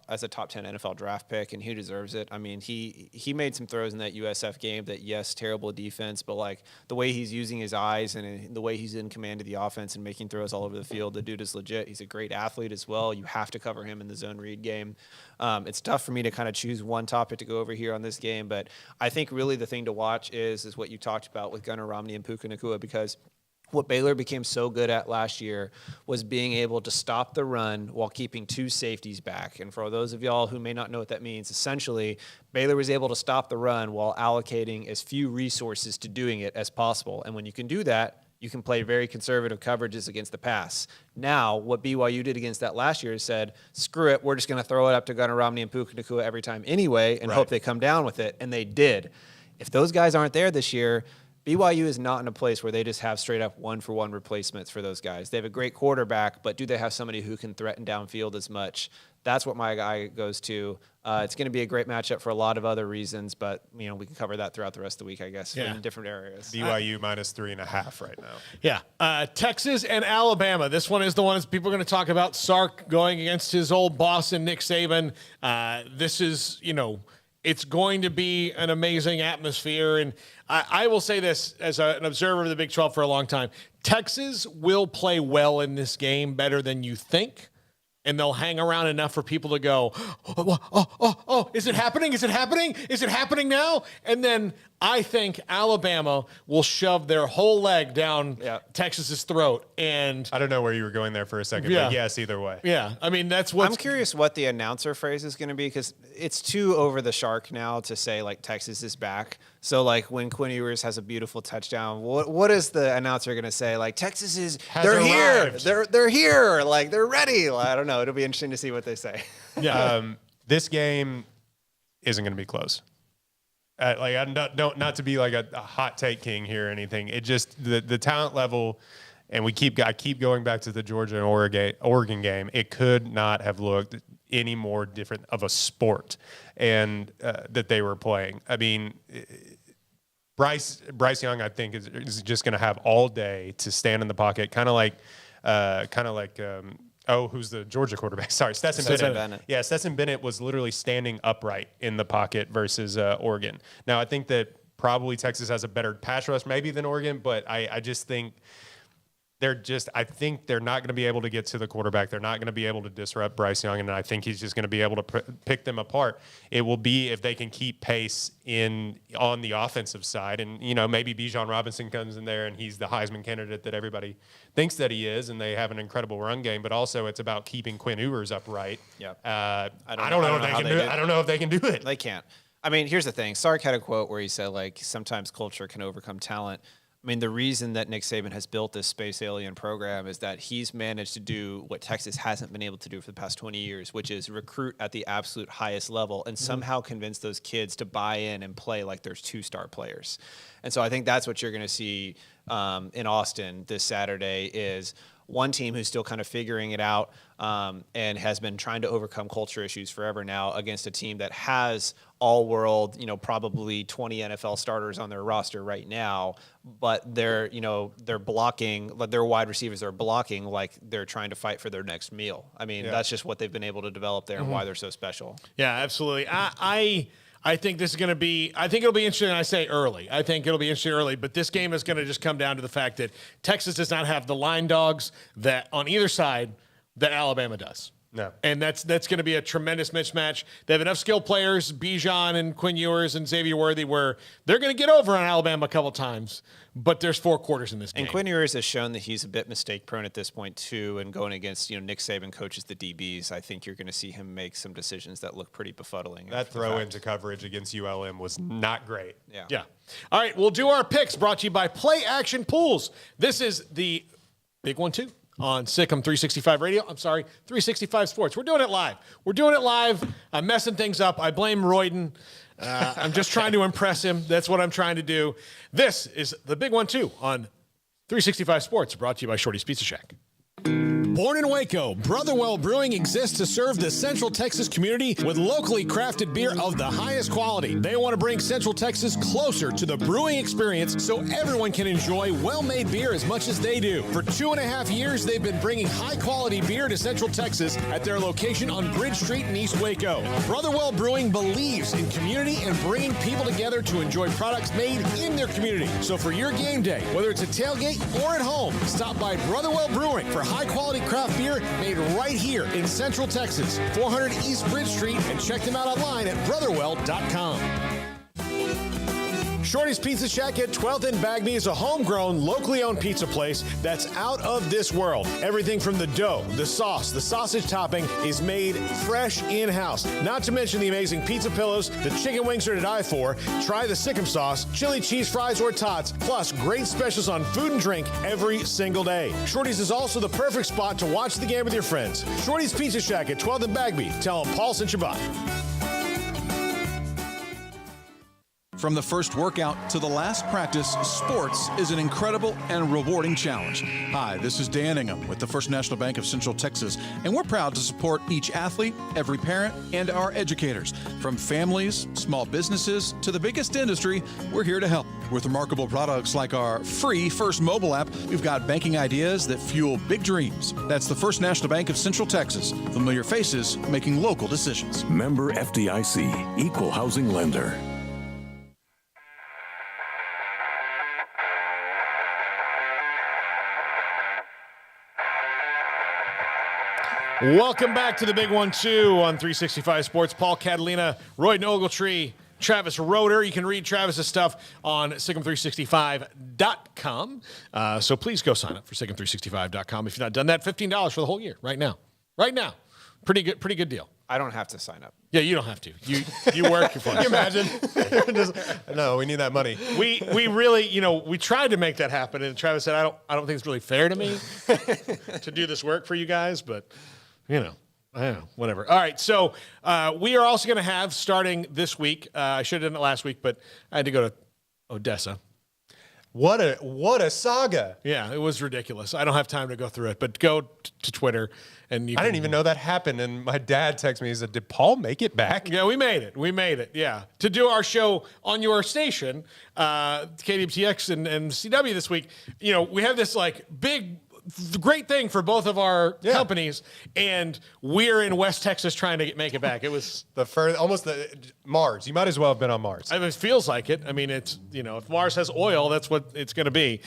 as a top 10 NFL draft pick, and he deserves it. I mean, he made some throws in that USF game that, yes, terrible defense, but like the way he's using his eyes and the way he's in command of the offense and making throws all over the field, the dude is legit. He's a great athlete as well. You have to cover him in the zone read game. It's tough for me to kind of choose one topic to go over here on this game, but I think really the thing to watch is what you talked about with Gunnar Romney and Puka Nacua, because what Baylor became so good at last year was being able to stop the run while keeping 2 safeties back. And for those of y'all who may not know what that means, essentially, Baylor was able to stop the run while allocating as few resources to doing it as possible. And when you can do that, you can play very conservative coverages against the pass. Now, what BYU did against that last year is said, screw it, we're just going to throw it up to Gunnar Romney and Puka Nacua every time anyway and hope they come down with it. And they did. If those guys aren't there this year, BYU is not in a place where they just have straight up 1-for-1 replacements for those guys. They have a great quarterback, but do they have somebody who can threaten downfield as much? That's what my guy goes to. It's going to be a great matchup for a lot of other reasons, but we can cover that throughout the rest of the week, I guess, in different areas. BYU minus 3.5 right now. Yeah. Texas and Alabama. This one is the one people are going to talk about. Sark going against his old boss and Nick Saban. This is, it's going to be an amazing atmosphere. And I will say this as an observer of the Big 12 for a long time. Texas will play well in this game, better than you think. And they'll hang around enough for people to go, oh, is it happening? Is it happening? Is it happening now? And then I think Alabama will shove their whole leg down Texas's throat. And I don't know where you were going there for a second, but yes, either way. Yeah, I mean, that's what I'm curious what the announcer phrase is going to be, because it's too over the shark now to say, like, Texas is back. So, like, when Quinn Ewers has a beautiful touchdown, what is the announcer going to say? Like, Texas is, they're arrived. here. They're here. Like, they're ready. Like, I don't know. It'll be interesting to see what they say. Yeah. This game isn't going to be close. I'm not to be like a hot take king here or anything. It just the talent level, and I keep going back to the Georgia and Oregon game. It could not have looked any more different of a sport, and that they were playing. I mean, Bryce Young, I think, is just going to have all day to stand in the pocket, kind of like. Who's the Georgia quarterback? Sorry, Stetson Bennett. Yeah, Stetson Bennett was literally standing upright in the pocket versus Oregon. Now, I think that probably Texas has a better pass rush maybe than Oregon, but I just think I think they're not going to be able to get to the quarterback. They're not going to be able to disrupt Bryce Young, and I think he's just going to be able to pick them apart. It will be if they can keep pace on the offensive side, and maybe Bijan Robinson comes in there and he's the Heisman candidate that everybody thinks that he is, and they have an incredible run game. But also, it's about keeping Quinn Ewers upright. Yeah, I don't know if they can do it. I don't know if they can do it. They can't. I mean, here's the thing. Sark had a quote where he said, like, sometimes culture can overcome talent. I mean, the reason that Nick Saban has built this space alien program is that he's managed to do what Texas hasn't been able to do for the past 20 years, which is recruit at the absolute highest level and somehow convince those kids to buy in and play like there's 2-star players. And so I think that's what you're going to see in Austin this Saturday is one team who's still kind of figuring it out and has been trying to overcome culture issues forever now against a team that has all-world, probably 20 NFL starters on their roster right now, but they're blocking, like their wide receivers are blocking like they're trying to fight for their next meal. I mean, that's just what they've been able to develop there and why they're so special. Yeah, absolutely. I think this is going to be – I think it'll be interesting. I say early. I think it'll be interesting early. But this game is going to just come down to the fact that Texas does not have the line dogs that on either side that Alabama does. No. And that's going to be a tremendous mismatch. They have enough skilled players, Bijan and Quinn Ewers and Xavier Worthy, where they're going to get over on Alabama a couple times. But there's 4 quarters in this game. And Quinn Ewers has shown that he's a bit mistake-prone at this point, too. And going against, Nick Saban coaches the DBs, I think you're going to see him make some decisions that look pretty befuddling. That throw into coverage against ULM was not great. Yeah. All right, we'll do our picks brought to you by Play Action Pools. This is the big one, too. on Sikkim 365 Radio. I'm sorry, 365 Sports. We're doing it live. We're doing it live. I'm messing things up. I blame Royden. I'm just trying to impress him. That's what I'm trying to do. This is the big one, too, on 365 Sports, brought to you by Shorty's Pizza Shack. Born in Waco, Brotherwell Brewing exists to serve the Central Texas community with locally crafted beer of the highest quality. They want to bring Central Texas closer to the brewing experience so everyone can enjoy well-made beer as much as they do. For 2.5 years, they've been bringing high-quality beer to Central Texas at their location on Bridge Street in East Waco. Brotherwell Brewing believes in community and bringing people together to enjoy products made in their community. So for your game day, whether it's a tailgate or at home, stop by Brotherwell Brewing for high-quality craft beer made right here in Central Texas, 400 East Bridge Street, and check them out online at brotherwell.com. Shorty's Pizza Shack at 12th and Bagby is a homegrown, locally owned pizza place that's out of this world. Everything from the dough, the sauce, the sausage topping is made fresh in-house. Not to mention the amazing pizza pillows, the chicken wings are to die for. Try the Sikkim sauce, chili cheese fries or tots, plus great specials on food and drink every single day. Shorty's is also the perfect spot to watch the game with your friends. Shorty's Pizza Shack at 12th and Bagby. Tell them Paul sent you by. From the first workout to the last practice, sports is an incredible and rewarding challenge. Hi, this is Dan Ingham with the First National Bank of Central Texas, and we're proud to support each athlete, every parent, and our educators. From families, small businesses, to the biggest industry, we're here to help. With remarkable products like our free First mobile app, we've got banking ideas that fuel big dreams. That's the First National Bank of Central Texas. Familiar faces making local decisions. Member FDIC, Equal Housing Lender. Welcome back to the big one, too, on 365 Sports. Paul Catalina, Royden Ogletree, Travis Roeder. You can read Travis's stuff on Sikkim365.com. So please go sign up for Sikkim365.com if you've not done that. $15 for the whole year right now. Right now. Pretty good deal. I don't have to sign up. Yeah, you don't have to. You work. Can you imagine? No, we need that money. We really, we tried to make that happen, and Travis said, I don't think it's really fair to me to do this work for you guys, but I don't know, whatever. All right, so we are also going to have, starting this week, I should have done it last week, but I had to go to Odessa. What a saga. Yeah, it was ridiculous. I don't have time to go through it, but go to Twitter. And I didn't even know that happened. And my dad texted me, he said, did Paul make it back? Yeah, we made it. Yeah. To do our show on your station, KDMTX and CW this week, we have this big, great thing for both of our companies, and we're in West Texas trying to make it back. It was the Mars. You might as well have been on Mars. It feels like it. I mean, it's if Mars has oil, that's what it's going to be.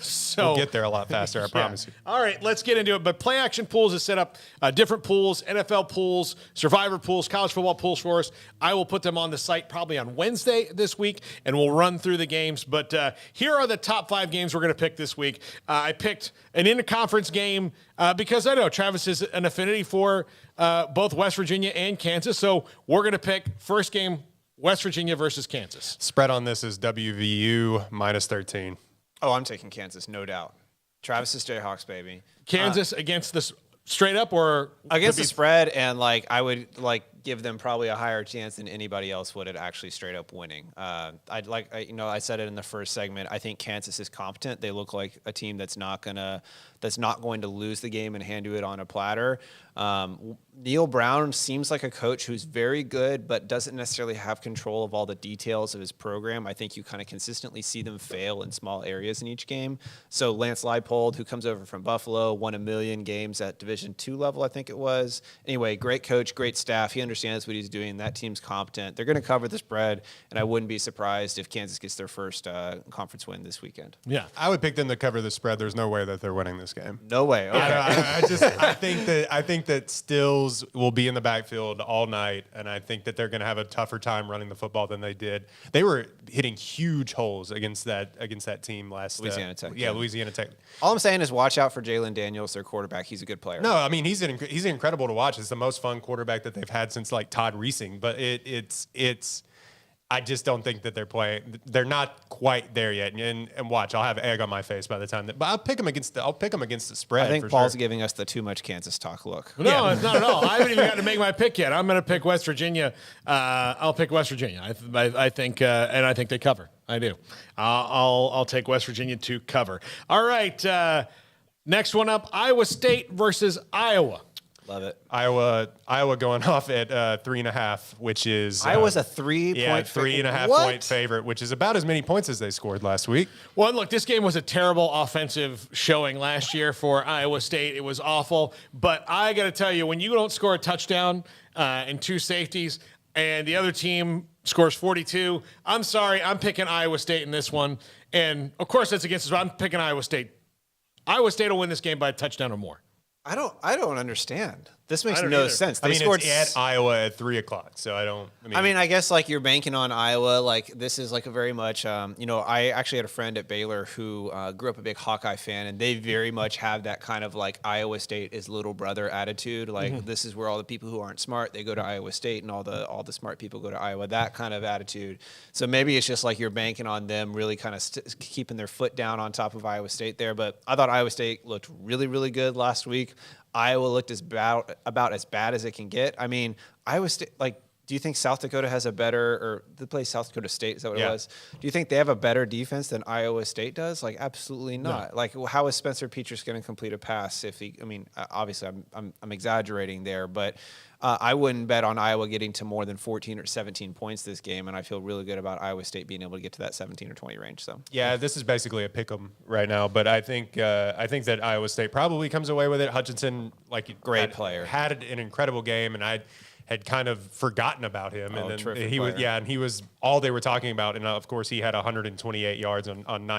So we'll get there a lot faster. I promise you. All right, let's get into it. But Play Action Pools has set up different pools, NFL pools, Survivor pools, college football pools for us. I will put them on the site probably on Wednesday this week, and we'll run through the games. But here are the top 5 games we're going to pick this week. I picked an interconference game because I know Travis has an affinity for both West Virginia and Kansas. So we're going to pick first game, West Virginia versus Kansas. Spread on this is WVU -13. Oh, I'm taking Kansas, no doubt. Travis's Jayhawks, baby. Kansas against the straight up or against the spread, and I would give them probably a higher chance than anybody else would at actually straight up winning. I said it in the first segment. I think Kansas is competent. They look like a team that's not going to lose the game and hand you it on a platter. Neil Brown seems like a coach who's very good, but doesn't necessarily have control of all the details of his program. I think you kind of consistently see them fail in small areas in each game. So Lance Leipold, who comes over from Buffalo, won 1 million games at Division II level, I think it was. Anyway, great coach, great staff. He understands what he's doing. That team's competent. They're going to cover the spread, and I wouldn't be surprised if Kansas gets their first conference win this weekend. Yeah, I would pick them to cover the spread. There's no way that they're winning this game. No way. Okay. I think that Stills will be in the backfield all night, and I think that they're going to have a tougher time running the football than they did. They were hitting huge holes against that team last Louisiana Tech. Yeah, Louisiana Tech. All I'm saying is watch out for Jalen Daniels, their quarterback. He's a good player. No, I mean he's incredible to watch. It's the most fun quarterback that they've had since Todd Reesing. But it's I just don't think that they're playing. They're not quite there yet. And watch, I'll have egg on my face by the time but I'll pick them against the spread. I think for Paul's sure. giving us the too much Kansas talk look. No, it's not at all. I haven't even got to make my pick yet. I'm going to pick West Virginia. I'll pick West Virginia. I think, and I think they cover. I do. I'll take West Virginia to cover. All right. Next one up: Iowa State versus Iowa. Love it. Iowa going off at 3.5, which is Iowa's a 3.5 point favorite, which is about as many points as they scored last week. Well, look, this game was a terrible offensive showing last year for Iowa State. It was awful. But I got to tell you, when you don't score a touchdown and 2 safeties, and the other team scores 42, I'm sorry, I'm picking Iowa State in this one. And of course, that's against us. I'm picking Iowa State. Iowa State will win this game by a touchdown or more. I don't understand. This makes don't no either. sense. I mean, it's at Iowa at 3:00, so I mean, I guess like you're banking on Iowa. Like this is like a very much, I actually had a friend at Baylor who grew up a big Hawkeye fan, and they very much have that kind of like Iowa State is little brother attitude. Like this is where all the people who aren't smart, they go to Iowa State, and all the smart people go to Iowa. That kind of attitude. So maybe it's just like you're banking on them really kind of keeping their foot down on top of Iowa State there. But I thought Iowa State looked really, really good last week. Iowa looked about as bad as it can get. I mean, Iowa State, like, do you think South Dakota has a better, or they play South Dakota State, is that what it was? Do you think they have a better defense than Iowa State does? Like, absolutely not. No. Like, how is Spencer Petras going to complete a pass if he, I mean, obviously I'm exaggerating there, but I wouldn't bet on Iowa getting to more than 14 or 17 points this game, and I feel really good about Iowa State being able to get to that 17 or 20 range. So yeah, this is basically a pick 'em right now, but I think that Iowa State probably comes away with it. Hutchinson, like, great player, had an incredible game, and I had kind of forgotten about him, and then he was all they were talking about, and of course he had 128 yards on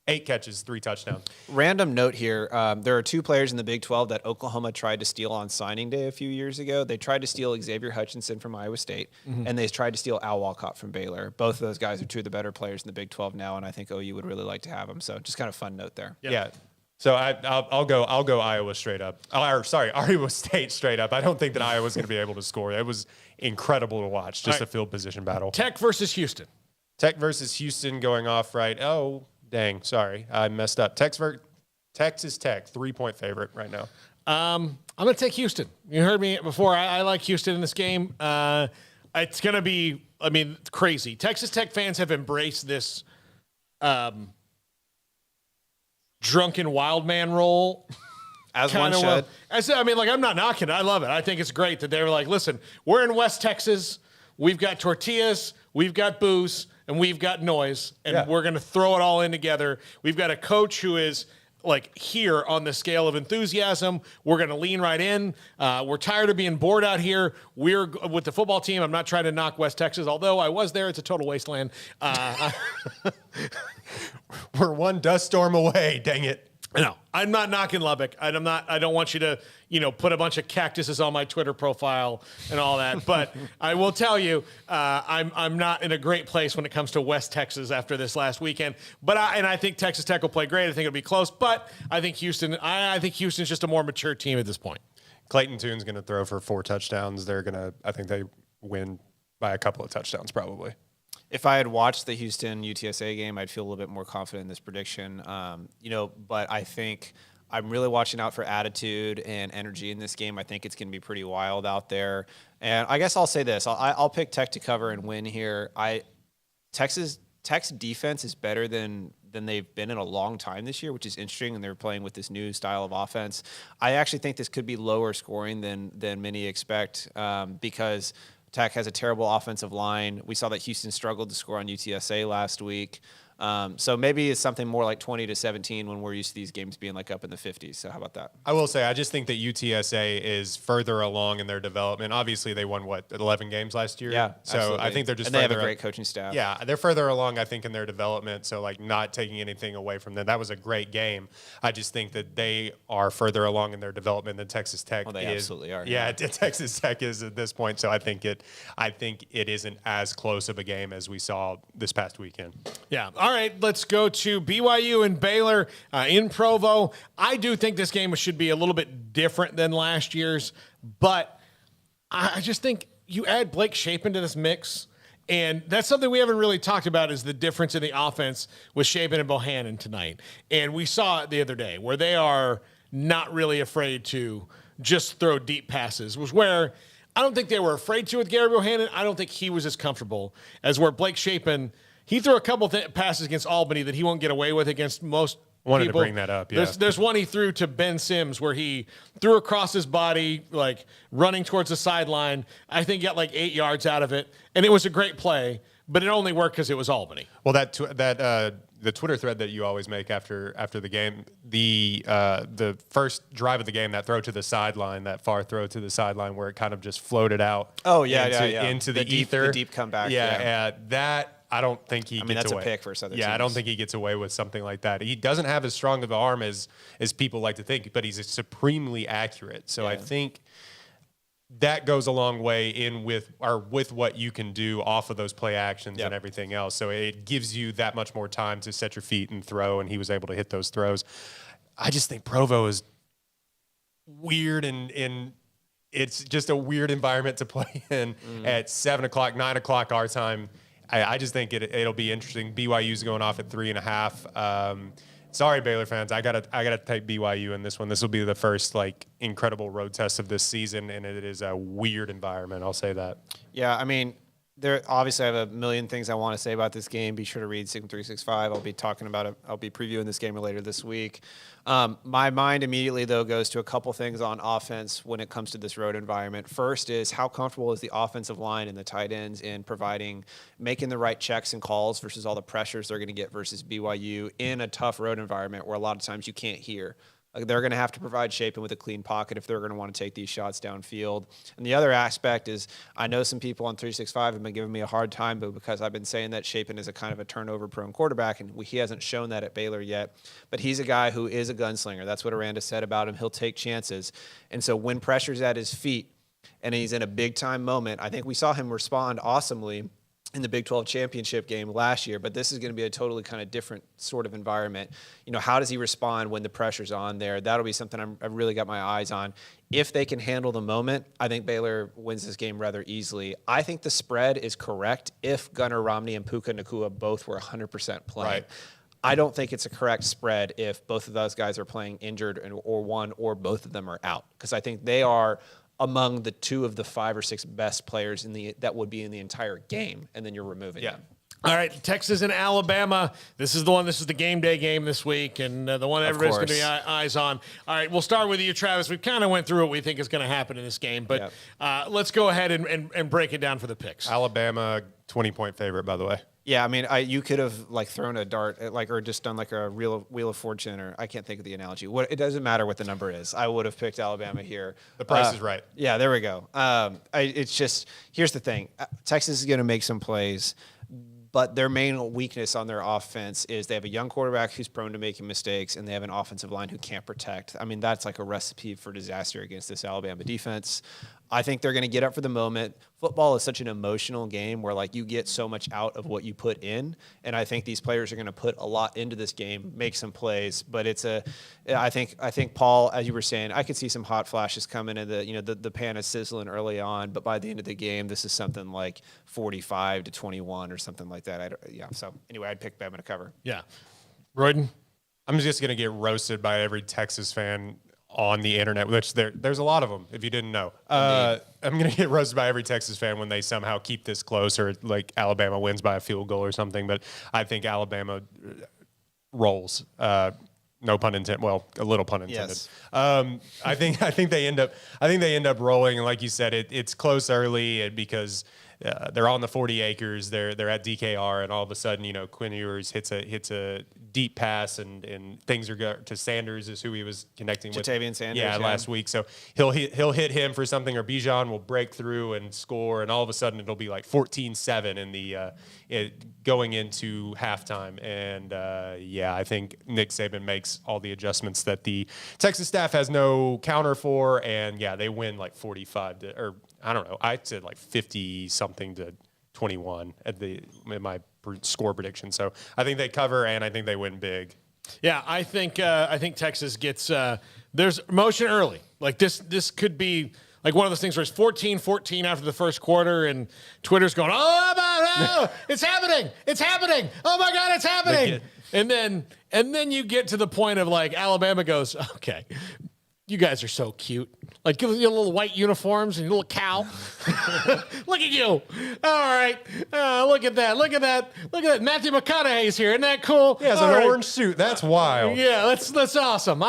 8 catches, 3 touchdowns. Random note here. There are 2 players in the Big 12 that Oklahoma tried to steal on signing day a few years ago. They tried to steal Xavier Hutchinson from Iowa State, and they tried to steal Al Walcott from Baylor. Both of those guys are 2 of the better players in the Big 12 now, and I think OU would really like to have them. So just kind of fun note there. Yeah. So I'll go Iowa straight up. Iowa State straight up. I don't think that Iowa's going to be able to score. It was incredible to watch, just a field position battle. Tech versus Houston. Tech versus Houston going off right. Oh, dang. Sorry. I messed up. Texas Tech, 3-point favorite right now. I'm going to take Houston. You heard me before. I like Houston in this game. It's going to be, crazy. Texas Tech fans have embraced this drunken wild man role. As one should. Well. I'm not knocking it. I love it. I think it's great that they were like, listen, we're in West Texas. We've got tortillas, we've got booze, and we've got noise, and we're going to throw it all in together. We've got a coach who is like here on the scale of enthusiasm. We're going to lean right in. We're tired of being bored out here. We're with the football team. I'm not trying to knock West Texas, although I was there. It's a total wasteland. We're one dust storm away. Dang it. No, I'm not knocking Lubbock. I don't want you to, put a bunch of cactuses on my Twitter profile and all that. But I will tell you, I'm not in a great place when it comes to West Texas after this last weekend. But I think Texas Tech will play great. I think it'll be close. But I think Houston's just a more mature team at this point. Clayton Tune's going to throw for 4 touchdowns. I think they win by a couple of touchdowns probably. If I had watched the Houston UTSA game, I'd feel a little bit more confident in this prediction. But I think I'm really watching out for attitude and energy in this game. I think it's going to be pretty wild out there. And I guess I'll say this. I'll pick Tech to cover and win here. Tech's defense is better than they've been in a long time this year, which is interesting, and they're playing with this new style of offense. I actually think this could be lower scoring than many expect because Tech has a terrible offensive line. We saw that Houston struggled to score on UTSA last week. So maybe it's something more like 20-17 when we're used to these games being like up in the 50s. So how about that? I will say, I just think that UTSA is further along in their development. Obviously, they won 11 games last year. Yeah, so absolutely. I think they're just and they have a great coaching staff. Yeah, they're further along, I think, in their development. So like not taking anything away from them. That was a great game. I just think that they are further along in their development than Texas Tech. Well, they absolutely are. Yeah, Texas Tech is at this point. So I think it isn't as close of a game as we saw this past weekend. Yeah. All right, let's go to BYU and Baylor in Provo. I do think this game should be a little bit different than last year's, but I just think you add Blake Shapen to this mix, And that's something we haven't really talked about is the difference in the offense with Shapen and Bohannon tonight. And we saw it the other day where they are not really afraid to just throw deep passes, was where I don't think they were afraid to with Gary Bohannon. I don't think he was as comfortable as where Blake Shapen, he threw a couple passes against Albany that he won't get away with against most Wanted people. to bring that up, yeah. There's one he threw to Ben Sims where he threw across his body, like running towards the sideline. I think he got like 8 yards out of it, and it was a great play, but it only worked because it was Albany. Well, the Twitter thread that you always make after the game, the first drive of the game, that throw to the sideline, that far throw to the sideline where it kind of just floated out. Oh, into the ether, the deep comeback. That. I don't think he gets away. That's a pick for Southern teams. I don't think he gets away with something like that. He doesn't have as strong of an arm as people like to think, but he's supremely accurate. So I think that goes a long way in with what you can do off of those play actions and everything else. So it gives you that much more time to set your feet and throw, and he was able to hit those throws. I just think Provo is weird and it's just a weird environment to play in at 7 o'clock, 9 o'clock our time. I just think it'll be interesting. BYU's going off at 3.5. Sorry, Baylor fans. I gotta take BYU in this one. This will be the first incredible road test of this season, and it is a weird environment. I'll say that. Yeah, I mean, obviously I have a million things I want to say about this game. Be sure to read Sigma 365. I'll be talking about it. I'll be previewing this game later this week. My mind immediately, though, goes to a couple things on offense when it comes to this road environment. First is how comfortable is the offensive line and the tight ends in making the right checks and calls versus all the pressures they're going to get versus BYU in a tough road environment where a lot of times you can't hear. They're going to have to provide Shapen with a clean pocket if they're going to want to take these shots downfield. And the other aspect is I know some people on 365 have been giving me a hard time, but because I've been saying that Shapen is a kind of a turnover-prone quarterback, and he hasn't shown that at Baylor yet. But he's a guy who is a gunslinger. That's what Aranda said about him. He'll take chances. And so when pressure's at his feet and he's in a big-time moment, I think we saw him respond awesomely in the Big 12 championship game last year, but this is going to be a totally kind of different sort of environment. How does he respond when the pressure's on there? That'll be something I've really got my eyes on. If they can handle the moment, I think Baylor wins this game rather easily. I think the spread is correct if Gunnar Romney and Puka Nacua both were 100% playing. Right. I don't think it's a correct spread if both of those guys are playing injured or one or both of them are out, because I think they are among the 2 of the 5 or 6 best players that would be in the entire game, and then you're removing them. All right, Texas and Alabama. This is the game day game this week, and the one everybody's going to be eyes on. All right, we'll start with you, Travis. We kind of went through what we think is going to happen in this game, but let's go ahead and break it down for the picks. Alabama, 20-point favorite, by the way. Yeah, I mean, you could have thrown a dart or just done a wheel of fortune, or I can't think of the analogy. It doesn't matter what the number is. I would have picked Alabama here. The price is right. Yeah, there we go. It's just, here's the thing. Texas is going to make some plays, but their main weakness on their offense is they have a young quarterback who's prone to making mistakes, and they have an offensive line who can't protect. I mean, that's like a recipe for disaster against this Alabama defense. I think they're going to get up for the moment. Football is such an emotional game where you get so much out of what you put in, and I think these players are going to put a lot into this game, make some plays. But I think Paul, as you were saying, I could see some hot flashes coming, and the pan is sizzling early on. But by the end of the game, this is something like 45-21 or something like that. So anyway, I'd pick Bama to cover. Yeah, Royden. I'm just going to get roasted by every Texas fan on the internet, which there's a lot of them, if you didn't know. I'm going to get roasted by every Texas fan when they somehow keep this close, or Alabama wins by a field goal or something. But I think Alabama rolls. No pun intended. Well, a little pun intended. Yes. I think they end up rolling, and like you said, it's close early because they're on the 40 acres. They're at DKR, and all of a sudden, Quinn Ewers hits a deep pass, and things are to Sanders is who he was connecting with. Jatavian Sanders, last week. So he'll hit him for something, or Bijan will break through and score, and all of a sudden it'll be 14-7 in the going into halftime. And I think Nick Saban makes all the adjustments that the Texas staff has no counter for, and they win 45 or I don't know. I said 50-something to 21 in my score prediction. So I think they cover, and I think they win big. Yeah, I think Texas gets there's motion early. This could be like one of those things where it's 14-14 after the first quarter, and Twitter's going, oh, it's happening. It's happening. Oh, my God, it's happening. And then you get to the point of like Alabama goes, okay, you guys are so cute. Like, give us your little white uniforms and your little cow. Look at you. All right. Look at that. Look at that. Look at that. Matthew McConaughey's here. Isn't that cool? He has an orange suit. That's wild. Yeah, that's awesome.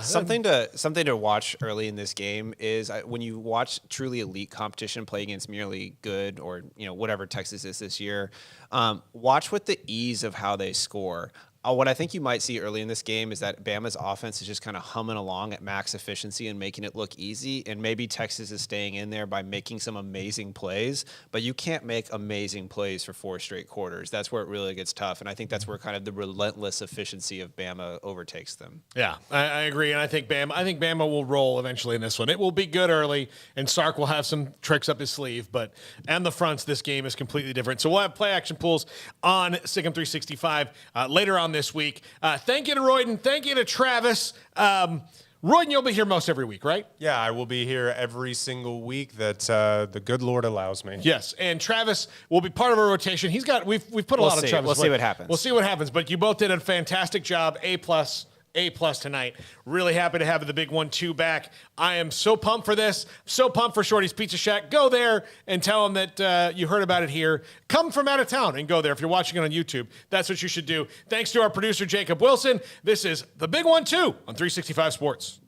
Something to watch early in this game is when you watch truly elite competition play against merely good or whatever Texas is this year. Watch with the ease of how they score. What I think you might see early in this game is that Bama's offense is just kind of humming along at max efficiency and making it look easy. And maybe Texas is staying in there by making some amazing plays, but you can't make amazing plays for 4 straight quarters. That's where it really gets tough. And I think that's where kind of the relentless efficiency of Bama overtakes them. Yeah, I agree. And I think Bama will roll eventually in this one. It will be good early, and Sark will have some tricks up his sleeve, but on the fronts, this game is completely different. So we'll have play action pools on Sikkim 365 later on this week. Thank you to Royden. Thank you to Travis. Royden, you'll be here most every week, right? Yeah, I will be here every single week that the good Lord allows me. Yes, and Travis will be part of our rotation. We've put a lot of Travis. We'll see what happens. We'll see what happens. But you both did a fantastic job. A+ tonight. Really happy to have the big 1-2 back. I am so pumped for this. So pumped for Shorty's Pizza Shack. Go there and tell them that you heard about it here. Come from out of town and go there. If you're watching it on YouTube, that's what you should do. Thanks to our producer, Jacob Wilson. This is the big 1-2 on 365 Sports.